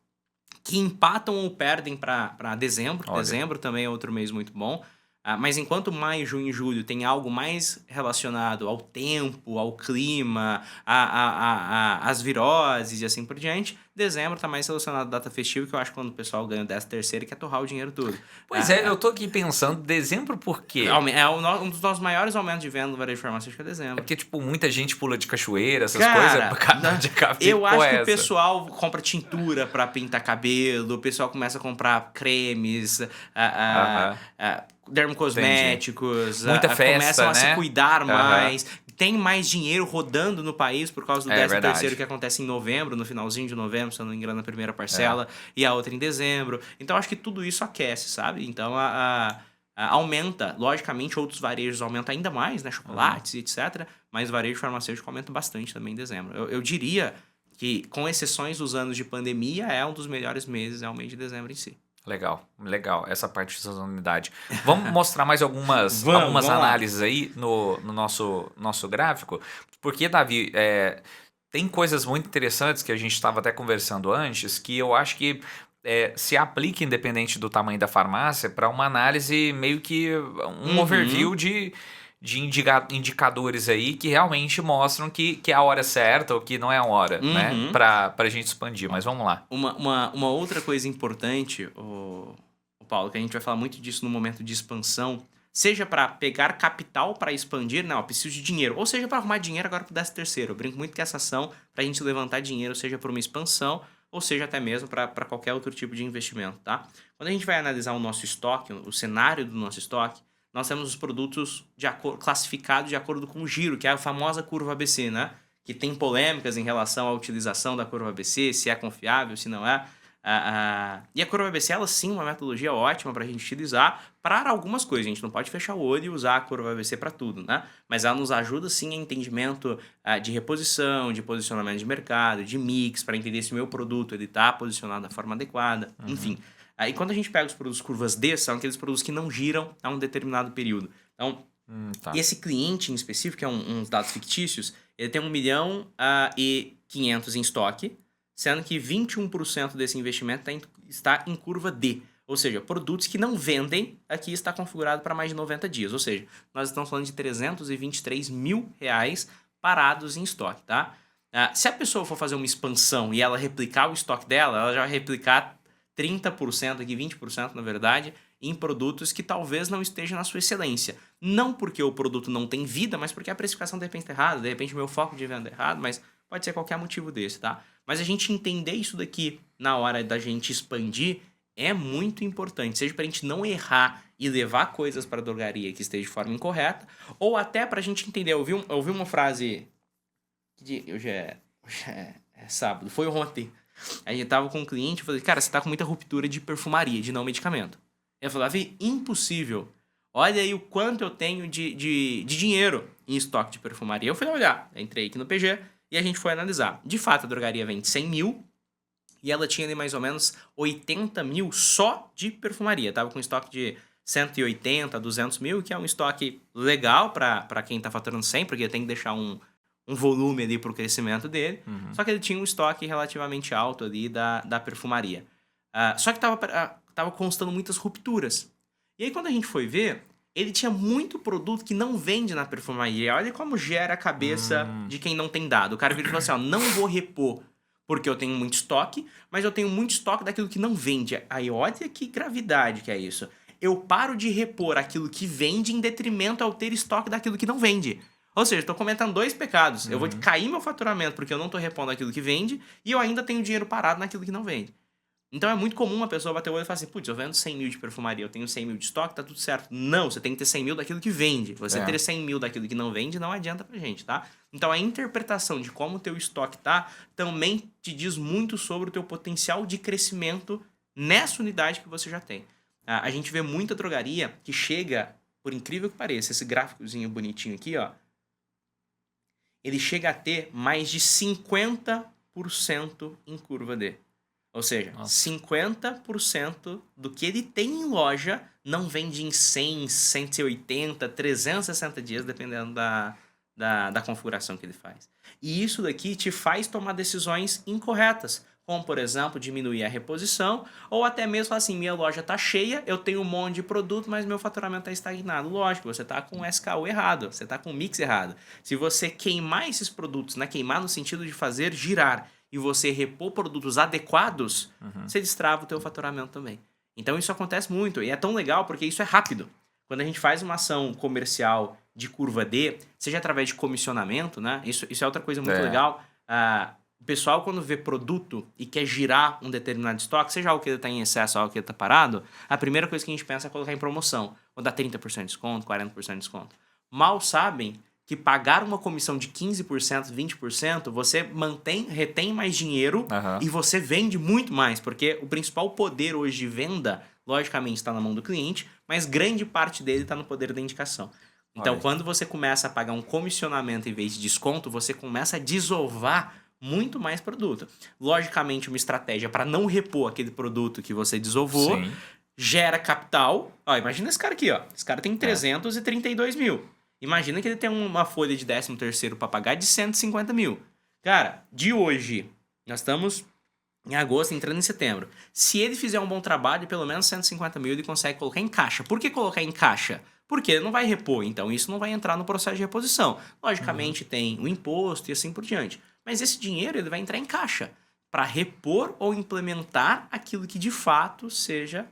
que empatam ou perdem para dezembro. Olha. Dezembro também é outro mês muito bom. Mas enquanto maio, junho e julho tem algo mais relacionado ao tempo, ao clima, às viroses e assim por diante, dezembro está mais relacionado à data festiva, que eu acho que quando o pessoal ganha o 13º e quer torrar o dinheiro todo. Pois é, eu tô aqui pensando, dezembro por quê? É um dos nossos maiores aumentos de venda no varejo farmacêutico é É dezembro. porque, tipo, muita gente pula de cachoeira, essas Cara, coisas. Eu acho que o pessoal compra tintura pra pintar cabelo, o pessoal começa a comprar cremes, dermocosméticos, Muita festa, começam a né? se cuidar mais, tem mais dinheiro rodando no país por causa do 13º verdade. que acontece em novembro, no finalzinho de novembro, se eu não me engano, na primeira parcela, e a outra em dezembro. Então, acho que tudo isso aquece, sabe? Então, aumenta, logicamente, outros varejos aumentam ainda mais, né? Chocolates e etc. Mas o varejo farmacêutico aumenta bastante também em dezembro. Eu diria que, com exceções dos anos de pandemia, é um dos melhores meses, é o mês de dezembro em si. Legal, essa parte de sazonalidade. Vamos mostrar mais algumas Vamos lá. análises aí no nosso gráfico, porque, Davi, tem coisas muito interessantes que a gente estava até conversando antes, que eu acho que se aplica, independente do tamanho da farmácia, para uma análise meio que um overview de indicadores aí que realmente mostram que é a hora certa ou que não é a hora, né? Pra gente expandir, mas vamos lá. Uma outra coisa importante, o Paulo, que a gente vai falar muito disso no momento de expansão, seja para pegar capital para expandir, não, eu preciso de dinheiro, ou seja para arrumar dinheiro agora para o 13º. Eu brinco muito que essa ação, para a gente levantar dinheiro, seja para uma expansão, ou seja até mesmo para qualquer outro tipo de investimento, tá? Quando a gente vai analisar o nosso estoque, o cenário do nosso estoque, nós temos os produtos classificados de acordo com o giro, que é a famosa curva ABC, né? Que tem polêmicas em relação à utilização da curva ABC, se é confiável, se não é. E a curva ABC, ela sim é uma metodologia ótima para a gente utilizar para algumas coisas. A gente não pode fechar o olho e usar a curva ABC para tudo, né? Mas ela nos ajuda sim em entendimento de reposição, de posicionamento de mercado, de mix, para entender se o meu produto está posicionado da forma adequada, enfim. E quando a gente pega os produtos curvas D, são aqueles produtos que não giram a um determinado período. Então, esse cliente em específico, que é uns dados fictícios, ele tem 1,5 milhão em estoque, sendo que 21% desse investimento está em curva D. Ou seja, produtos que não vendem, aqui está configurado para mais de 90 dias. Ou seja, nós estamos falando de R$323 mil parados em estoque, tá? Se a pessoa for fazer uma expansão e ela replicar o estoque dela, ela já vai replicar 30% aqui, 20% na verdade, em produtos que talvez não estejam na sua excelência. Não porque o produto não tem vida, mas porque a precificação de repente está errada, de repente o meu foco de venda é errado, mas pode ser qualquer motivo desse, tá? Mas a gente entender isso daqui na hora da gente expandir é muito importante, seja para a gente não errar e levar coisas para a drogaria que esteja de forma incorreta, ou até para a gente entender. Eu ouvi uma frase, hoje é sábado, foi ontem. A gente tava com um cliente, eu falei, cara, você tá com muita ruptura de perfumaria, de não medicamento. Ele falou, Davi, impossível. Olha aí o quanto eu tenho de dinheiro em estoque de perfumaria. Eu fui olhar, entrei aqui no PG e a gente foi analisar. De fato, a drogaria vende 100 mil e ela tinha ali mais ou menos 80 mil só de perfumaria. Tava com estoque de 180, 200 mil, que é um estoque legal para quem tá faturando 100, porque tem que deixar um volume ali pro crescimento dele. Só que ele tinha um estoque relativamente alto ali da perfumaria. Só que tava constando muitas rupturas. E aí, quando a gente foi ver, ele tinha muito produto que não vende na perfumaria. Olha como gera a cabeça de quem não tem dado. O cara vira e falou assim, ó, não vou repor porque eu tenho muito estoque, mas eu tenho muito estoque daquilo que não vende. Aí olha que gravidade que é isso. Eu paro de repor aquilo que vende em detrimento ao ter estoque daquilo que não vende. Ou seja, estou cometendo 2 pecados. Eu vou cair meu faturamento porque eu não estou repondo aquilo que vende e eu ainda tenho dinheiro parado naquilo que não vende. Então é muito comum uma pessoa bater o olho e falar assim, putz, eu vendo 100 mil de perfumaria, eu tenho 100 mil de estoque, tá tudo certo. Não, você tem que ter 100 mil daquilo que vende. Você ter 100 mil daquilo que não vende não adianta pra gente, tá? Então a interpretação de como o teu estoque tá também te diz muito sobre o teu potencial de crescimento nessa unidade que você já tem. A gente vê muita drogaria que chega, por incrível que pareça, esse gráficozinho bonitinho aqui, ó, ele chega a ter mais de 50% em curva D. Ou seja, 50% do que ele tem em loja não vende em 100, 180, 360 dias, dependendo da configuração que ele faz. E isso daqui te faz tomar decisões incorretas, como, por exemplo, diminuir a reposição, ou até mesmo falar assim, minha loja está cheia, eu tenho um monte de produto, mas meu faturamento está estagnado. Lógico, você está com o SKU errado, você está com o mix errado. Se você queimar esses produtos, né, queimar no sentido de fazer girar, e você repor produtos adequados, você destrava o teu faturamento também. Então isso acontece muito, e é tão legal porque isso é rápido. Quando a gente faz uma ação comercial de curva D, seja através de comissionamento, né? Isso é outra coisa muito legal. O pessoal, quando vê produto e quer girar um determinado estoque, seja algo que ele está em excesso ou algo que ele está parado, a primeira coisa que a gente pensa é colocar em promoção. Ou dar 30% de desconto, 40% de desconto. Mal sabem que pagar uma comissão de 15%, 20%, você retém mais dinheiro e você vende muito mais, porque o principal poder hoje de venda, logicamente, está na mão do cliente, mas grande parte dele está no poder da indicação. Então, quando você começa a pagar um comissionamento em vez de desconto, você começa a desovar muito mais produto. Logicamente, uma estratégia para não repor aquele produto que você desovou, gera capital. Ó, imagina esse cara aqui, ó. Esse cara tem 332 mil. Imagina que ele tem uma folha de 13º para pagar de 150 mil. Cara, de hoje, nós estamos em agosto, entrando em setembro. Se ele fizer um bom trabalho, pelo menos 150 mil ele consegue colocar em caixa. Por que colocar em caixa? Porque ele não vai repor, então isso não vai entrar no processo de reposição. Logicamente tem o imposto e assim por diante. Mas esse dinheiro ele vai entrar em caixa para repor ou implementar aquilo que de fato seja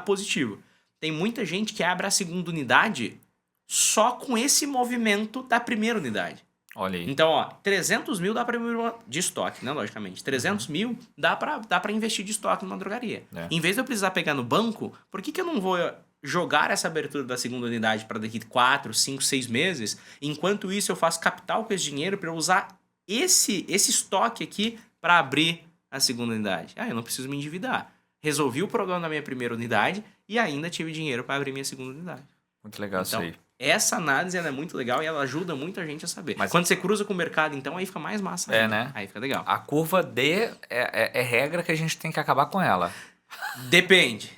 positivo. Tem muita gente que abre a segunda unidade só com esse movimento da primeira unidade. Olha aí. Então, ó, 300 mil dá para de estoque, né? Logicamente. 300 mil dá para investir de estoque numa drogaria. Em vez de eu precisar pegar no banco, por que eu não vou jogar essa abertura da segunda unidade para daqui 4, 5, 6 meses? Enquanto isso, eu faço capital com esse dinheiro para eu usar esse estoque aqui para abrir a segunda unidade. Eu não preciso me endividar. Resolvi o problema da minha primeira unidade e ainda tive dinheiro para abrir minha segunda unidade. Muito legal então, isso aí. Essa análise ela é muito legal e ela ajuda muita gente a saber. Mas quando você cruza com o mercado, então, aí fica mais massa. Né? Aí fica legal. A curva D é regra que a gente tem que acabar com ela. Depende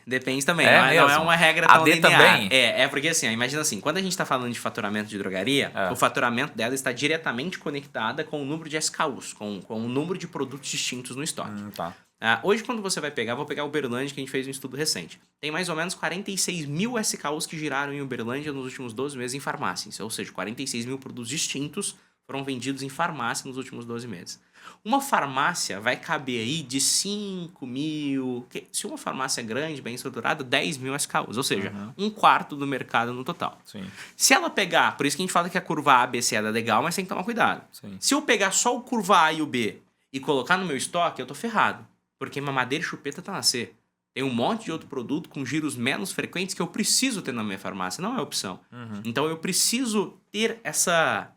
também. Não é uma regra tão linear. Também? É porque assim, imagina assim, quando a gente está falando de faturamento de drogaria, o faturamento dela está diretamente conectada com o número de SKUs, com o número de produtos distintos no estoque. Tá. Hoje, quando você vai pegar, vou pegar o Uberlândia, que a gente fez um estudo recente. Tem mais ou menos 46 mil SKUs que giraram em Uberlândia nos últimos 12 meses em farmácias. Ou seja, 46 mil produtos distintos foram vendidos em farmácia nos últimos 12 meses. Uma farmácia vai caber aí de 5 mil... Se uma farmácia é grande, bem estruturada, 10 mil SKUs. Ou seja, um quarto do mercado no total. Sim. Se ela pegar... Por isso que a gente fala que a curva A, B, C é legal, mas tem que tomar cuidado. Sim. Se eu pegar só o curva A e o B e colocar no meu estoque, eu tô ferrado. Porque mamadeira e chupeta tá na C. Tem um monte de outro produto com giros menos frequentes que eu preciso ter na minha farmácia. Não é opção. Então eu preciso ter essa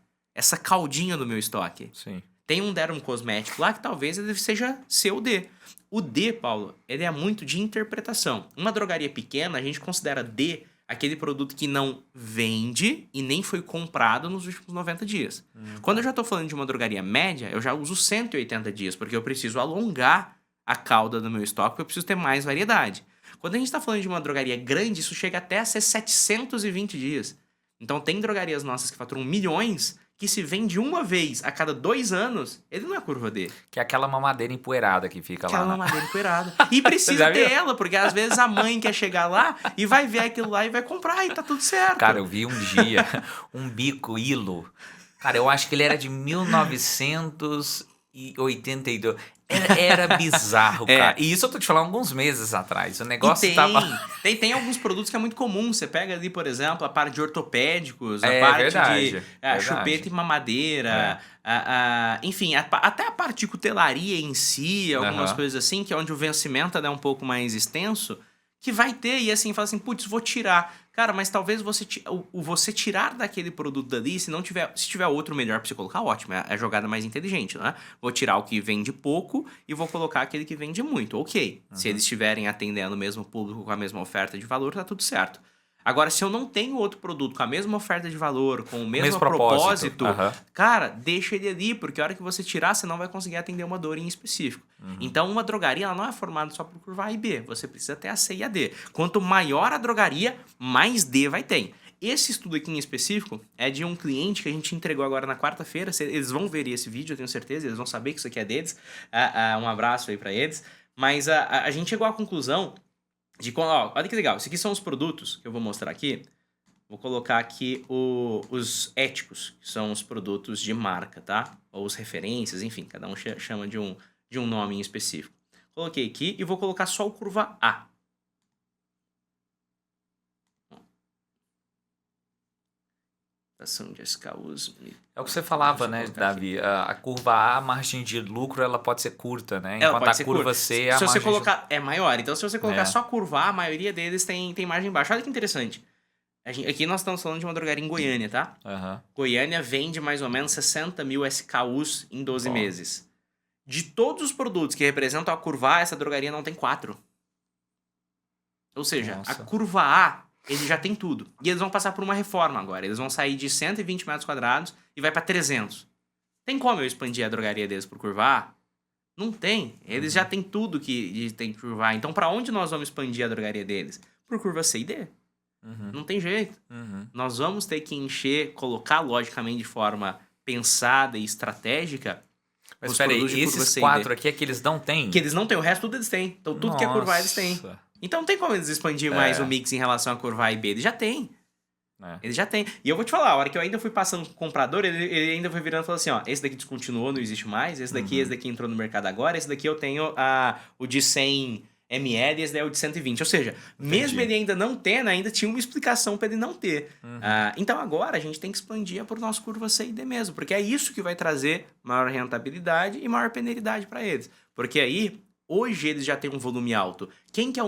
caldinha no meu estoque. Sim. Tem um dermocosmético lá que talvez ele seja C ou D. O D, Paulo, ele é muito de interpretação. Uma drogaria pequena, a gente considera D aquele produto que não vende e nem foi comprado nos últimos 90 dias. Quando eu já estou falando de uma drogaria média, eu já uso 180 dias, porque eu preciso alongar a cauda do meu estoque, porque eu preciso ter mais variedade. Quando a gente está falando de uma drogaria grande, isso chega até a ser 720 dias. Então tem drogarias nossas que faturam milhões, que se vende uma vez a cada 2 anos, ele não é curva D. Que é aquela mamadeira empoeirada que fica lá. Aquela mamadeira empoeirada. E precisa ter ela, porque às vezes a mãe quer chegar lá e vai ver aquilo lá e vai comprar e tá tudo certo. Cara, eu vi um dia um bico hilo. Cara, eu acho que ele era de 1982. Era bizarro, É. cara. E isso eu tô te falando alguns meses atrás. O negócio E tava... tem alguns produtos que é muito comum. Você pega ali, por exemplo, a parte de ortopédicos, a É parte verdade, de verdade. chupeta e mamadeira, enfim, até a parte de cutelaria em si, algumas Aham. coisas assim, que é onde o vencimento é um pouco mais extenso, que vai ter, e assim, fala assim, putz, vou tirar. Cara, mas talvez você tirar daquele produto dali, se tiver outro melhor pra você colocar, ótimo, é a jogada mais inteligente, né? Vou tirar o que vende pouco e vou colocar aquele que vende muito, ok. Se eles estiverem atendendo o mesmo público com a mesma oferta de valor, tá tudo certo. Agora, se eu não tenho outro produto com a mesma oferta de valor, com o mesmo propósito, Aham. cara, deixa ele ali, porque a hora que você tirar, você não vai conseguir atender uma dor em específico. Então, uma drogaria ela não é formada só por curva A e B. Você precisa ter a C e a D. Quanto maior a drogaria, mais D vai ter. Esse estudo aqui em específico é de um cliente que a gente entregou agora na quarta-feira. Eles vão ver esse vídeo, eu tenho certeza. Eles vão saber que isso aqui é deles. Um abraço aí pra eles. Mas a gente chegou à conclusão de... olha que legal. Esses aqui são os produtos que eu vou mostrar aqui. Vou colocar aqui os éticos, que são os produtos de marca, tá? Ou os referências, enfim. Cada um chama de um nome em específico. Coloquei aqui e vou colocar só o curva A. Ação de SKUs. É o que você falava, né, Davi? A curva A, a margem de lucro, ela pode ser curta, né? Ela Enquanto pode a ser curva curta. C, a Se você margem colocar... É maior. Então, se você colocar É. só curva A, a maioria deles tem margem baixa. Olha que interessante. Aqui nós estamos falando de uma drogaria em Goiânia, tá? Aham. Goiânia vende mais ou menos 60 mil SKUs em 12 Bom. meses. De todos os produtos que representam a curva A, essa drogaria não tem 4. Ou seja, Nossa. a curva A, ele já tem tudo. E eles vão passar por uma reforma agora. Eles vão sair de 120 metros quadrados e vai para 300. Tem como eu expandir a drogaria deles por curva A? Não tem. Eles já têm tudo que tem curva A. Então, para onde nós vamos expandir a drogaria deles? Por curva C e D. Não tem jeito. Nós vamos ter que encher, colocar logicamente de forma pensada e estratégica. Mas os peraí, produtos de curva esses C e D. 4 aqui é que eles não têm? Que eles não têm, o resto tudo eles têm. Então tudo que é curva A eles têm. Nossa. Então não tem como eles expandir mais o mix em relação a curva A e B. Eles já têm. É. Eles já têm. E eu vou te falar, a hora que eu ainda fui passando com o comprador, ele ainda foi virando e falou assim, ó, esse daqui descontinuou, não existe mais, esse daqui entrou no mercado agora, esse daqui eu tenho o de 100 ml e esse daí é o de 120. Ou seja, mesmo ele ainda não tendo, ainda tinha uma explicação para ele não ter. Então agora a gente tem que expandir por nosso curva C e D mesmo, porque é isso que vai trazer maior rentabilidade e maior penalidade para eles. Porque aí, hoje eles já têm um volume alto. Quem que é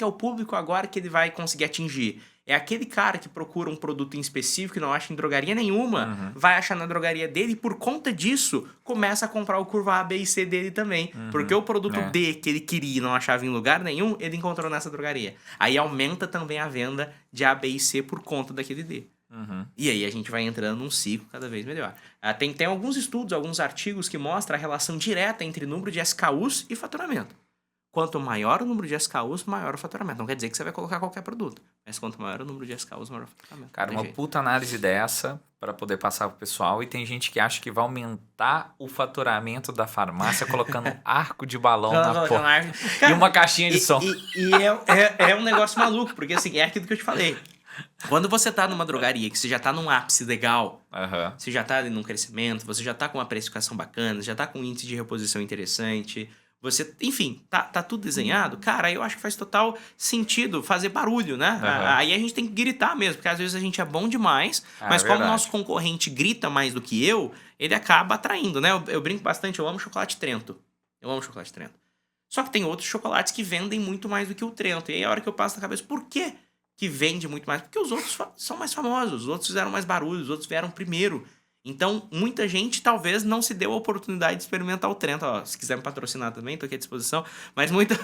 o público agora que ele vai conseguir atingir? É aquele cara que procura um produto em específico que não acha em drogaria nenhuma, vai achar na drogaria dele e por conta disso começa a comprar o curva A, B e C dele também. Porque o produto D que ele queria e não achava em lugar nenhum, ele encontrou nessa drogaria. Aí aumenta também a venda de A, B e C por conta daquele D. E aí a gente vai entrando num ciclo cada vez melhor. Tem alguns estudos, alguns artigos que mostram a relação direta entre número de SKUs e faturamento. Quanto maior o número de SKUs, maior o faturamento. Não quer dizer que você vai colocar qualquer produto. Mas quanto maior o número de SKUs, maior o faturamento. Cara, uma puta análise dessa para poder passar pro pessoal. E tem gente que acha que vai aumentar o faturamento da farmácia colocando arco de balão na porta. E uma caixinha de som. E é um negócio maluco, porque assim, é aquilo que eu te falei. Quando você tá numa drogaria, que você já tá num ápice legal, você já tá ali num crescimento, você já tá com uma precificação bacana, já tá com um índice de reposição interessante... Você, enfim, tá tudo desenhado, cara, eu acho que faz total sentido fazer barulho, né? Aí a gente tem que gritar mesmo, porque às vezes a gente é bom demais, mas como o nosso concorrente grita mais do que ele acaba atraindo, né? Eu brinco bastante, eu amo chocolate Trento. Eu amo chocolate Trento. Só que tem outros chocolates que vendem muito mais do que o Trento. E aí a hora que eu passo na cabeça, por que vende muito mais? Porque os outros são mais famosos, os outros fizeram mais barulho, os outros vieram primeiro. Então, muita gente talvez não se deu a oportunidade de experimentar o Trento. Ó, se quiser me patrocinar também, tô aqui à disposição. Mas muita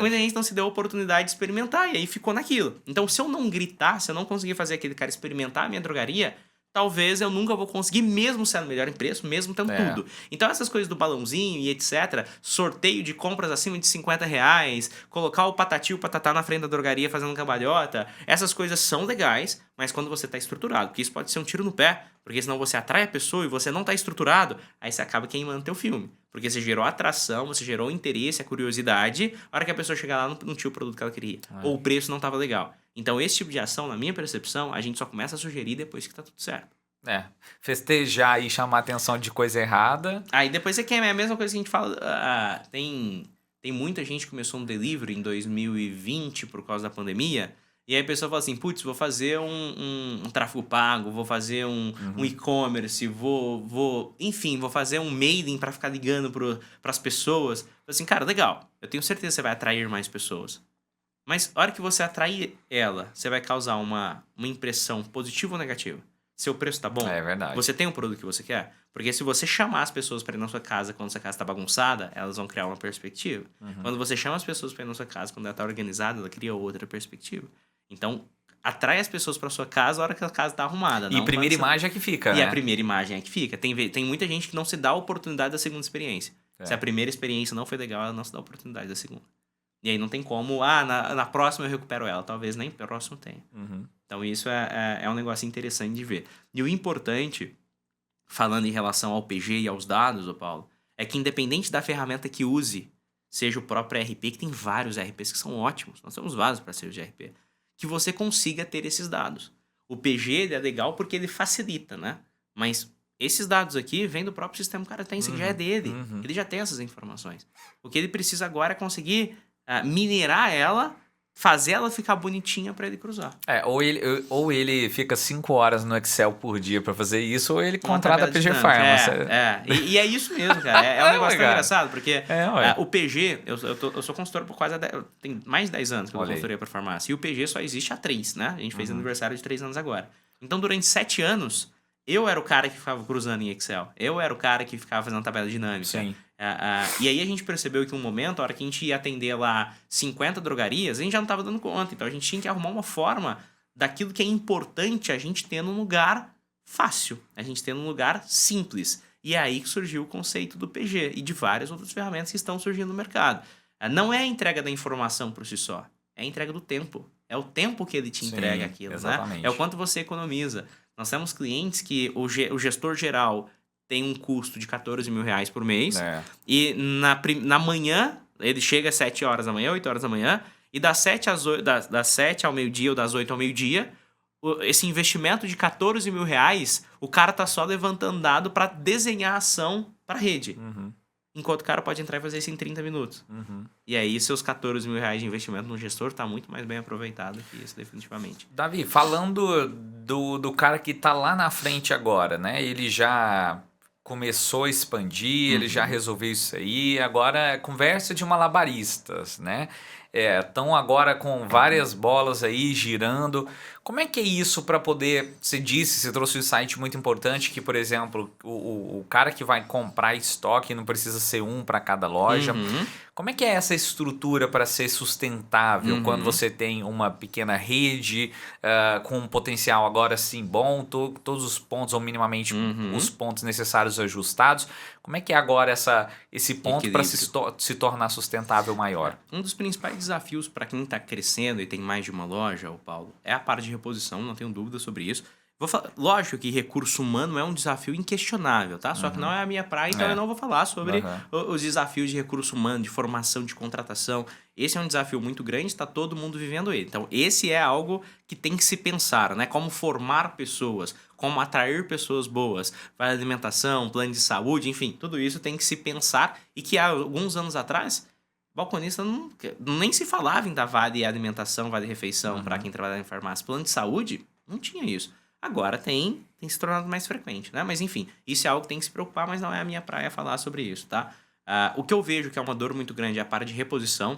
gente não se deu a oportunidade de experimentar e aí ficou naquilo. Então, se eu não gritar, se eu não conseguir fazer aquele cara experimentar a minha drogaria, talvez eu nunca vou conseguir, mesmo sendo melhor em preço, mesmo tendo tudo. Então, essas coisas do balãozinho e etc., sorteio de compras acima de R$50, colocar o patati e o patatá na frente da drogaria fazendo cambalhota, essas coisas são legais, mas quando você está estruturado, porque isso pode ser um tiro no pé, porque senão você atrai a pessoa e você não está estruturado, aí você acaba queimando teu filme. Porque você gerou atração, você gerou interesse, a curiosidade, a hora que a pessoa chegar lá não tinha o produto que ela queria. Ou o preço não estava legal. Então, esse tipo de ação, na minha percepção, a gente só começa a sugerir depois que tá tudo certo. Festejar e chamar atenção de coisa errada. Aí depois é a mesma coisa que a gente fala. Tem muita gente que começou um delivery em 2020 por causa da pandemia. E aí a pessoa fala assim, putz, vou fazer um tráfego pago, vou fazer um e-commerce, enfim, vou fazer um mailing para ficar ligando pras pessoas. Assim, cara, legal, eu tenho certeza que você vai atrair mais pessoas. Mas a hora que você atrair ela, você vai causar uma impressão positiva ou negativa? Seu preço tá bom? É verdade. Você tem o produto que você quer? Porque se você chamar as pessoas para ir na sua casa quando sua casa tá bagunçada, elas vão criar uma perspectiva. Quando você chama as pessoas para ir na sua casa quando ela tá organizada, ela cria outra perspectiva. Então, atrai as pessoas para sua casa a hora que a casa tá arrumada. E a primeira imagem é que fica, né? E a primeira imagem é que fica. Tem muita gente que não se dá a oportunidade da segunda experiência. Se a primeira experiência não foi legal, ela não se dá a oportunidade da segunda. E aí não tem como, na próxima eu recupero ela. Talvez nem próximo tenha. Então isso é um negócio interessante de ver. E o importante, falando em relação ao PG e aos dados, Paulo, é que independente da ferramenta que use, seja o próprio RP, que tem vários RPs que são ótimos, nós temos vários parceiros de RP, que você consiga ter esses dados. O PG ele é legal porque ele facilita, né? Mas esses dados aqui vêm do próprio sistema que o cara tem, isso já é dele. Ele já tem essas informações. O que ele precisa agora é conseguir minerar ela, fazer ela ficar bonitinha para ele cruzar. Ou ele fica 5 horas no Excel por dia para fazer isso, ou ele contrata a PG Farm. E é isso mesmo, cara. É um negócio tão engraçado, porque o PG, eu sou consultor por quase... Tem mais de 10 anos que eu consultoria para farmácia. E o PG só existe há 3, né? A gente fez aniversário de 3 anos agora. Então, durante 7 anos, eu era o cara que ficava cruzando em Excel. Eu era o cara que ficava fazendo tabela dinâmica. Sim. E aí a gente percebeu que um momento, a hora que a gente ia atender lá 50 drogarias, a gente já não estava dando conta. Então a gente tinha que arrumar uma forma daquilo que é importante a gente ter num lugar fácil, a gente ter num lugar simples. E é aí que surgiu o conceito do PG e de várias outras ferramentas que estão surgindo no mercado. Não é a entrega da informação por si só, é a entrega do tempo. É o tempo que ele te entrega aquilo, exatamente. né? É o quanto você economiza. Nós temos clientes que o gestor geral tem um custo de 14 mil reais por mês. E na manhã, ele chega às 7 horas da manhã, 8 horas da manhã, e das 7 ao meio-dia ou das 8 ao meio-dia, esse investimento de 14 mil reais, o cara tá só levantando dado para desenhar a ação para a rede. Enquanto o cara pode entrar e fazer isso em 30 minutos. E aí, seus 14 mil reais de investimento no gestor tá muito mais bem aproveitado que isso, definitivamente. Davi, falando do cara que tá lá na frente agora, né? Ele já começou a expandir, ele já resolveu isso aí, agora é conversa de malabaristas, né? Estão agora com várias bolas aí girando. Como é que é isso para poder... Você trouxe um insight muito importante que, por exemplo, o cara que vai comprar estoque não precisa ser um para cada loja. Como é que é essa estrutura para ser sustentável quando você tem uma pequena rede com um potencial agora sim bom, todos os pontos ou minimamente os pontos necessários ajustados? Como é que é agora esse ponto para se tornar sustentável maior? Um dos principais desafios para quem está crescendo e tem mais de uma loja, Paulo, é a parte de reposição, não tenho dúvida sobre isso. Lógico que recurso humano é um desafio inquestionável, tá? Só que não é a minha praia, então eu não vou falar sobre os desafios de recurso humano, de formação, de contratação. Esse é um desafio muito grande, está todo mundo vivendo ele. Então, esse é algo que tem que se pensar, né? Como formar pessoas, como atrair pessoas boas, para alimentação, plano de saúde, enfim, tudo isso tem que se pensar e que há alguns anos atrás... Balconista nem se falava em dar vale alimentação, vale refeição para quem trabalha em farmácia. Plano de saúde, não tinha isso. Agora tem se tornado mais frequente, né? Mas enfim, isso é algo que tem que se preocupar, mas não é a minha praia falar sobre isso, tá? O que eu vejo que é uma dor muito grande é a parte de reposição,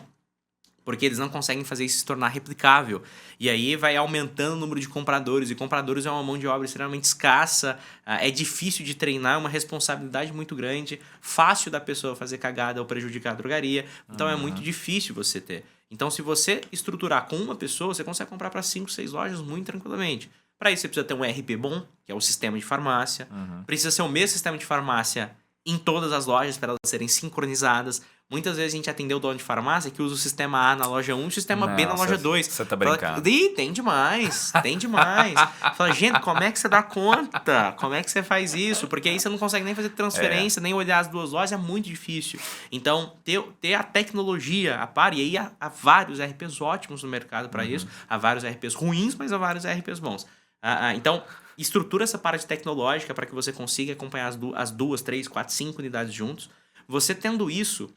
porque eles não conseguem fazer isso se tornar replicável. E aí vai aumentando o número de compradores, e compradores é uma mão de obra extremamente escassa, é difícil de treinar, é uma responsabilidade muito grande, fácil da pessoa fazer cagada ou prejudicar a drogaria, então é muito difícil você ter. Então, se você estruturar com uma pessoa, você consegue comprar para 5, 6 lojas muito tranquilamente. Para isso, você precisa ter um RP bom, que é o sistema de farmácia. Precisa ser o mesmo sistema de farmácia em todas as lojas para elas serem sincronizadas. Muitas vezes a gente atendeu o dono de farmácia que usa o sistema A na loja 1 e o sistema B na loja 2. Você tá brincando. Tem demais, tem demais. Fala, gente, como é que você dá conta? Como é que você faz isso? Porque aí você não consegue nem fazer transferência, nem olhar as duas lojas, é muito difícil. Então, ter a tecnologia a par, e aí há vários RPs ótimos no mercado para isso. Há vários RPs ruins, mas há vários RPs bons. Então, estrutura essa parte tecnológica para que você consiga acompanhar as 2, 3, 4, 5 unidades juntos. Você tendo isso,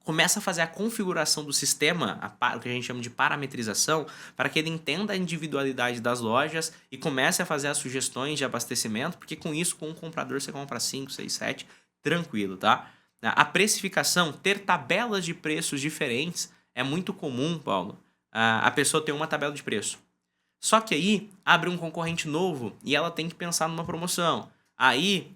começa a fazer a configuração do sistema, o que a gente chama de parametrização, para que ele entenda a individualidade das lojas e comece a fazer as sugestões de abastecimento, porque com isso, com um comprador, você compra 5, 6, 7, tranquilo, tá? A precificação, ter tabelas de preços diferentes, é muito comum, Paulo, a pessoa ter uma tabela de preço. Só que aí, abre um concorrente novo e ela tem que pensar numa promoção. Aí,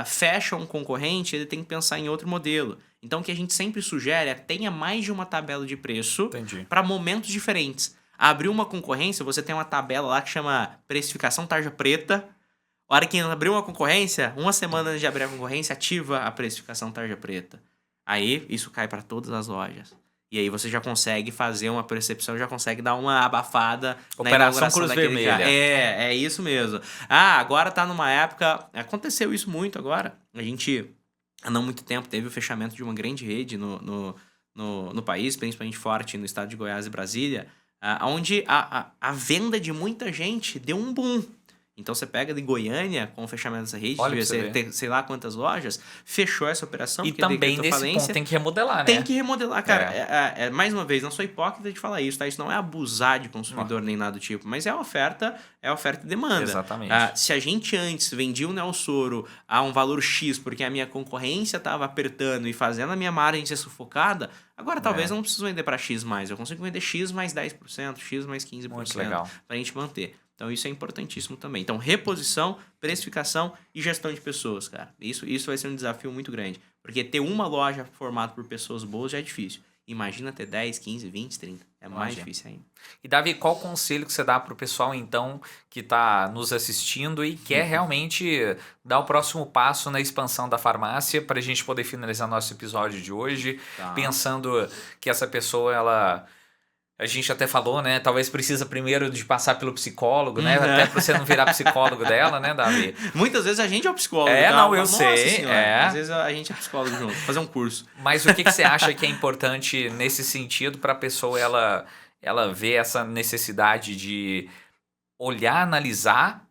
fecha um concorrente, ele tem que pensar em outro modelo. Então, o que a gente sempre sugere é tenha mais de uma tabela de preço para momentos diferentes. Abriu uma concorrência, você tem uma tabela lá que chama precificação tarja preta. A hora que abriu uma concorrência, uma semana antes de abrir a concorrência, ativa a precificação tarja preta. Aí, isso cai para todas as lojas. E aí você já consegue fazer uma percepção, já consegue dar uma abafada Operação Cruz Vermelha. É isso mesmo. Agora tá numa época... Aconteceu isso muito agora. A gente, há não muito tempo, teve o fechamento de uma grande rede no país, principalmente forte no estado de Goiás e Brasília, onde a venda de muita gente deu um boom. Então você pega de Goiânia, com o fechamento dessa rede, ter sei lá quantas lojas, fechou essa operação. E também nesse ponto tem que remodelar, né? Tem que remodelar, cara. Mais uma vez, não sou hipócrita de falar isso, tá? Isso não é abusar de consumidor nem nada do tipo, mas é oferta e demanda. Exatamente. Se a gente antes vendia o Nelsoro a um valor X porque a minha concorrência estava apertando e fazendo a minha margem ser sufocada, agora talvez eu não preciso vender para X mais, eu consigo vender X mais 10%, X mais 15%. Muito legal. Pra gente manter. Então, isso é importantíssimo também. Então, reposição, precificação e gestão de pessoas, cara. Isso vai ser um desafio muito grande. Porque ter uma loja formada por pessoas boas já é difícil. Imagina ter 10, 15, 20, 30. É mais difícil ainda. E, Davi, qual conselho que você dá para o pessoal, então, que está nos assistindo e quer realmente dar o próximo passo na expansão da farmácia para a gente poder finalizar nosso episódio de hoje, pensando que essa pessoa, a gente até falou, né? Talvez precisa primeiro de passar pelo psicólogo, né? Até pra você não virar psicólogo dela, né, Davi? Muitas vezes a gente é o psicólogo. Eu sei. Às vezes a gente é psicólogo junto, fazer um curso. Mas o que você acha que é importante nesse sentido pra pessoa, ela ver essa necessidade de olhar, analisar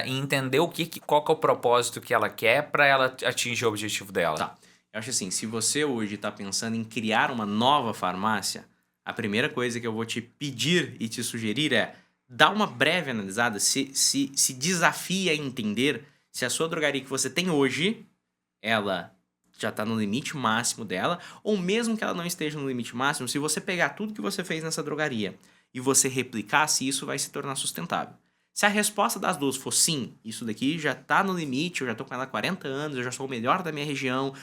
e entender qual que é o propósito que ela quer pra ela atingir o objetivo dela? Tá. Eu acho assim, se você hoje tá pensando em criar uma nova farmácia, a primeira coisa que eu vou te pedir e te sugerir é dar uma breve analisada, se desafie a entender se a sua drogaria que você tem hoje, ela já está no limite máximo dela, ou mesmo que ela não esteja no limite máximo, se você pegar tudo que você fez nessa drogaria e você replicar, se isso vai se tornar sustentável. Se a resposta das duas for sim, isso daqui já tá no limite, eu já tô com ela há 40 anos, eu já sou o melhor da minha região,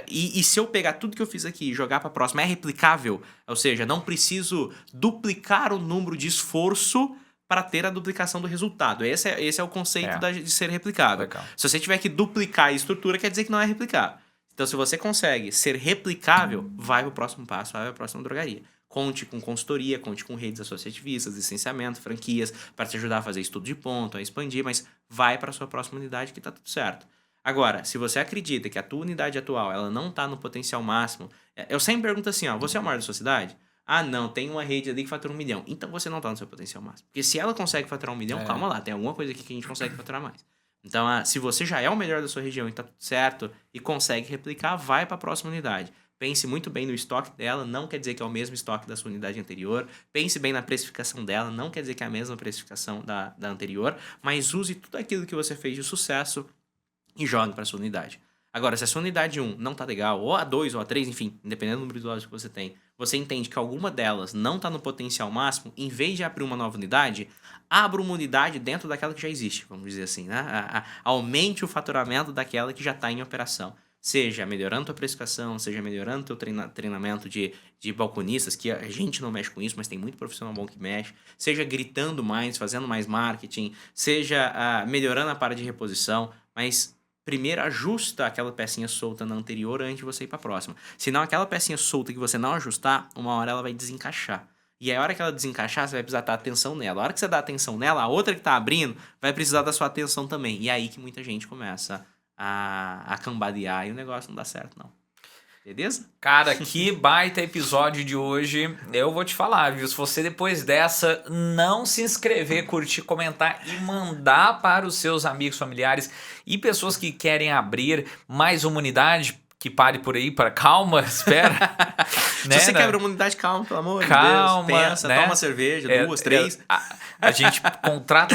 e se eu pegar tudo que eu fiz aqui e jogar pra próxima, é replicável, ou seja, não preciso duplicar o número de esforço para ter a duplicação do resultado. Esse é o conceito de ser replicável. Legal. Se você tiver que duplicar a estrutura, quer dizer que não é replicável. Então, se você consegue ser replicável, vai pro próximo passo, vai pra próxima drogaria. Conte com consultoria, conte com redes associativistas, licenciamento, franquias, para te ajudar a fazer estudo de ponto, a expandir, mas vai para a sua próxima unidade que tá tudo certo. Agora, se você acredita que a tua unidade atual ela não tá no potencial máximo, eu sempre pergunto assim, você é o maior da sua cidade? Não, tem uma rede ali que fatura 1 milhão. Então você não tá no seu potencial máximo. Porque se ela consegue faturar 1 milhão, calma lá, tem alguma coisa aqui que a gente consegue faturar mais. Então, se você já é o melhor da sua região e tá tudo certo e consegue replicar, vai para a próxima unidade. Pense muito bem no estoque dela, não quer dizer que é o mesmo estoque da sua unidade anterior. Pense bem na precificação dela, não quer dizer que é a mesma precificação da anterior, mas use tudo aquilo que você fez de sucesso e jogue para a sua unidade. Agora, se a sua unidade 1 não tá legal, ou a 2 ou a 3, enfim, independendo do número de lojas que você tem, você entende que alguma delas não tá no potencial máximo, em vez de abrir uma nova unidade, abra uma unidade dentro daquela que já existe, vamos dizer assim, né? Aumente o faturamento daquela que já está em operação. Seja melhorando a tua precificação, seja melhorando o teu treinamento de balconistas, que a gente não mexe com isso, mas tem muito profissional bom que mexe. Seja gritando mais, fazendo mais marketing, seja melhorando a parte de reposição, mas primeiro ajusta aquela pecinha solta na anterior antes de você ir para a próxima. Senão aquela pecinha solta que você não ajustar, uma hora ela vai desencaixar. E aí, a hora que ela desencaixar, você vai precisar dar atenção nela. A hora que você dá atenção nela, a outra que está abrindo vai precisar da sua atenção também. E é aí que muita gente começa a cambalear e o negócio não dá certo, não. Beleza? Cara, que baita episódio de hoje. Eu vou te falar, viu? Se você depois dessa não se inscrever, curtir, comentar e mandar para os seus amigos, familiares e pessoas que querem abrir mais uma unidade, que pare por aí, calma, espera. Né? Se você quebra uma unidade, calma, pelo amor Calma, de Deus. Pensa, né? toma uma cerveja, 2, 3. A gente contrata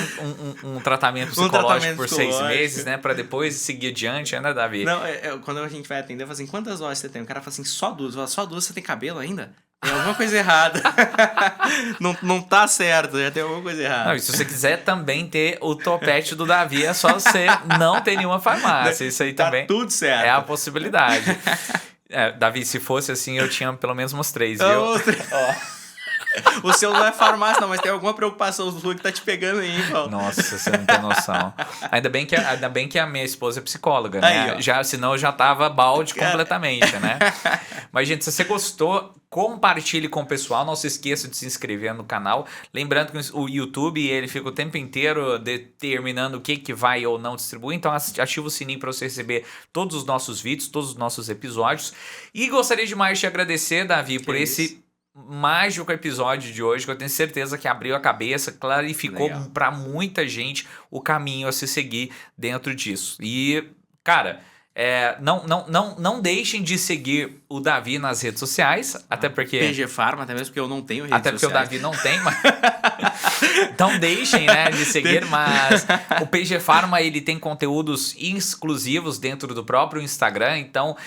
um tratamento psicológico por 6 psicológico. meses, né? Pra depois seguir adiante, né, Davi? Não, quando a gente vai atender, eu falo assim, quantas horas você tem? O cara fala assim, só 2. Eu falo, só 2, você tem cabelo ainda? Tem alguma coisa errada. não tá certo, já tem alguma coisa errada. Não, e se você quiser também ter o topete do Davi, é só você não ter nenhuma farmácia. Isso aí tá também tudo certo. é a possibilidade. Davi, se fosse assim, eu tinha pelo menos umas 3, viu? O seu não é farmácia, não, mas tem alguma preocupação do Hulk que tá te pegando aí, Paulo. Nossa, você não tem noção. Ainda bem que a minha esposa é psicóloga, né? Aí, Senão eu já tava balde completamente, né? Mas, gente, se você gostou, compartilhe com o pessoal. Não se esqueça de se inscrever no canal. Lembrando que o YouTube, ele fica o tempo inteiro determinando o que vai ou não distribuir. Então, ativa o sininho para você receber todos os nossos vídeos, todos os nossos episódios. E gostaria demais de te agradecer, Davi, por esse mágico episódio de hoje, que eu tenho certeza que abriu a cabeça, clarificou para muita gente o caminho a se seguir dentro disso. E, cara, não deixem de seguir o Davi nas redes sociais, até porque... PG Pharma, até mesmo porque eu não tenho redes Até porque sociais. o Davi não tem, mas... Então deixem, né, de seguir, mas o PG Pharma, ele tem conteúdos exclusivos dentro do próprio Instagram, então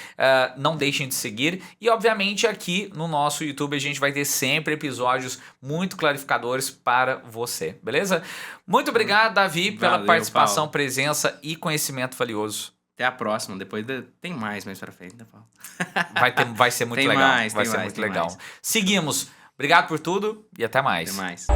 não deixem de seguir. E, obviamente, aqui no nosso YouTube a gente vai ter sempre episódios muito clarificadores para você, beleza? Muito obrigado, Davi, pela participação, Paulo, presença e conhecimento valioso. Até a próxima, tem mais pra frente, né, Paulo? Vai ser muito legal. Vai ser muito legal. Seguimos. Obrigado por tudo e até mais. Até mais.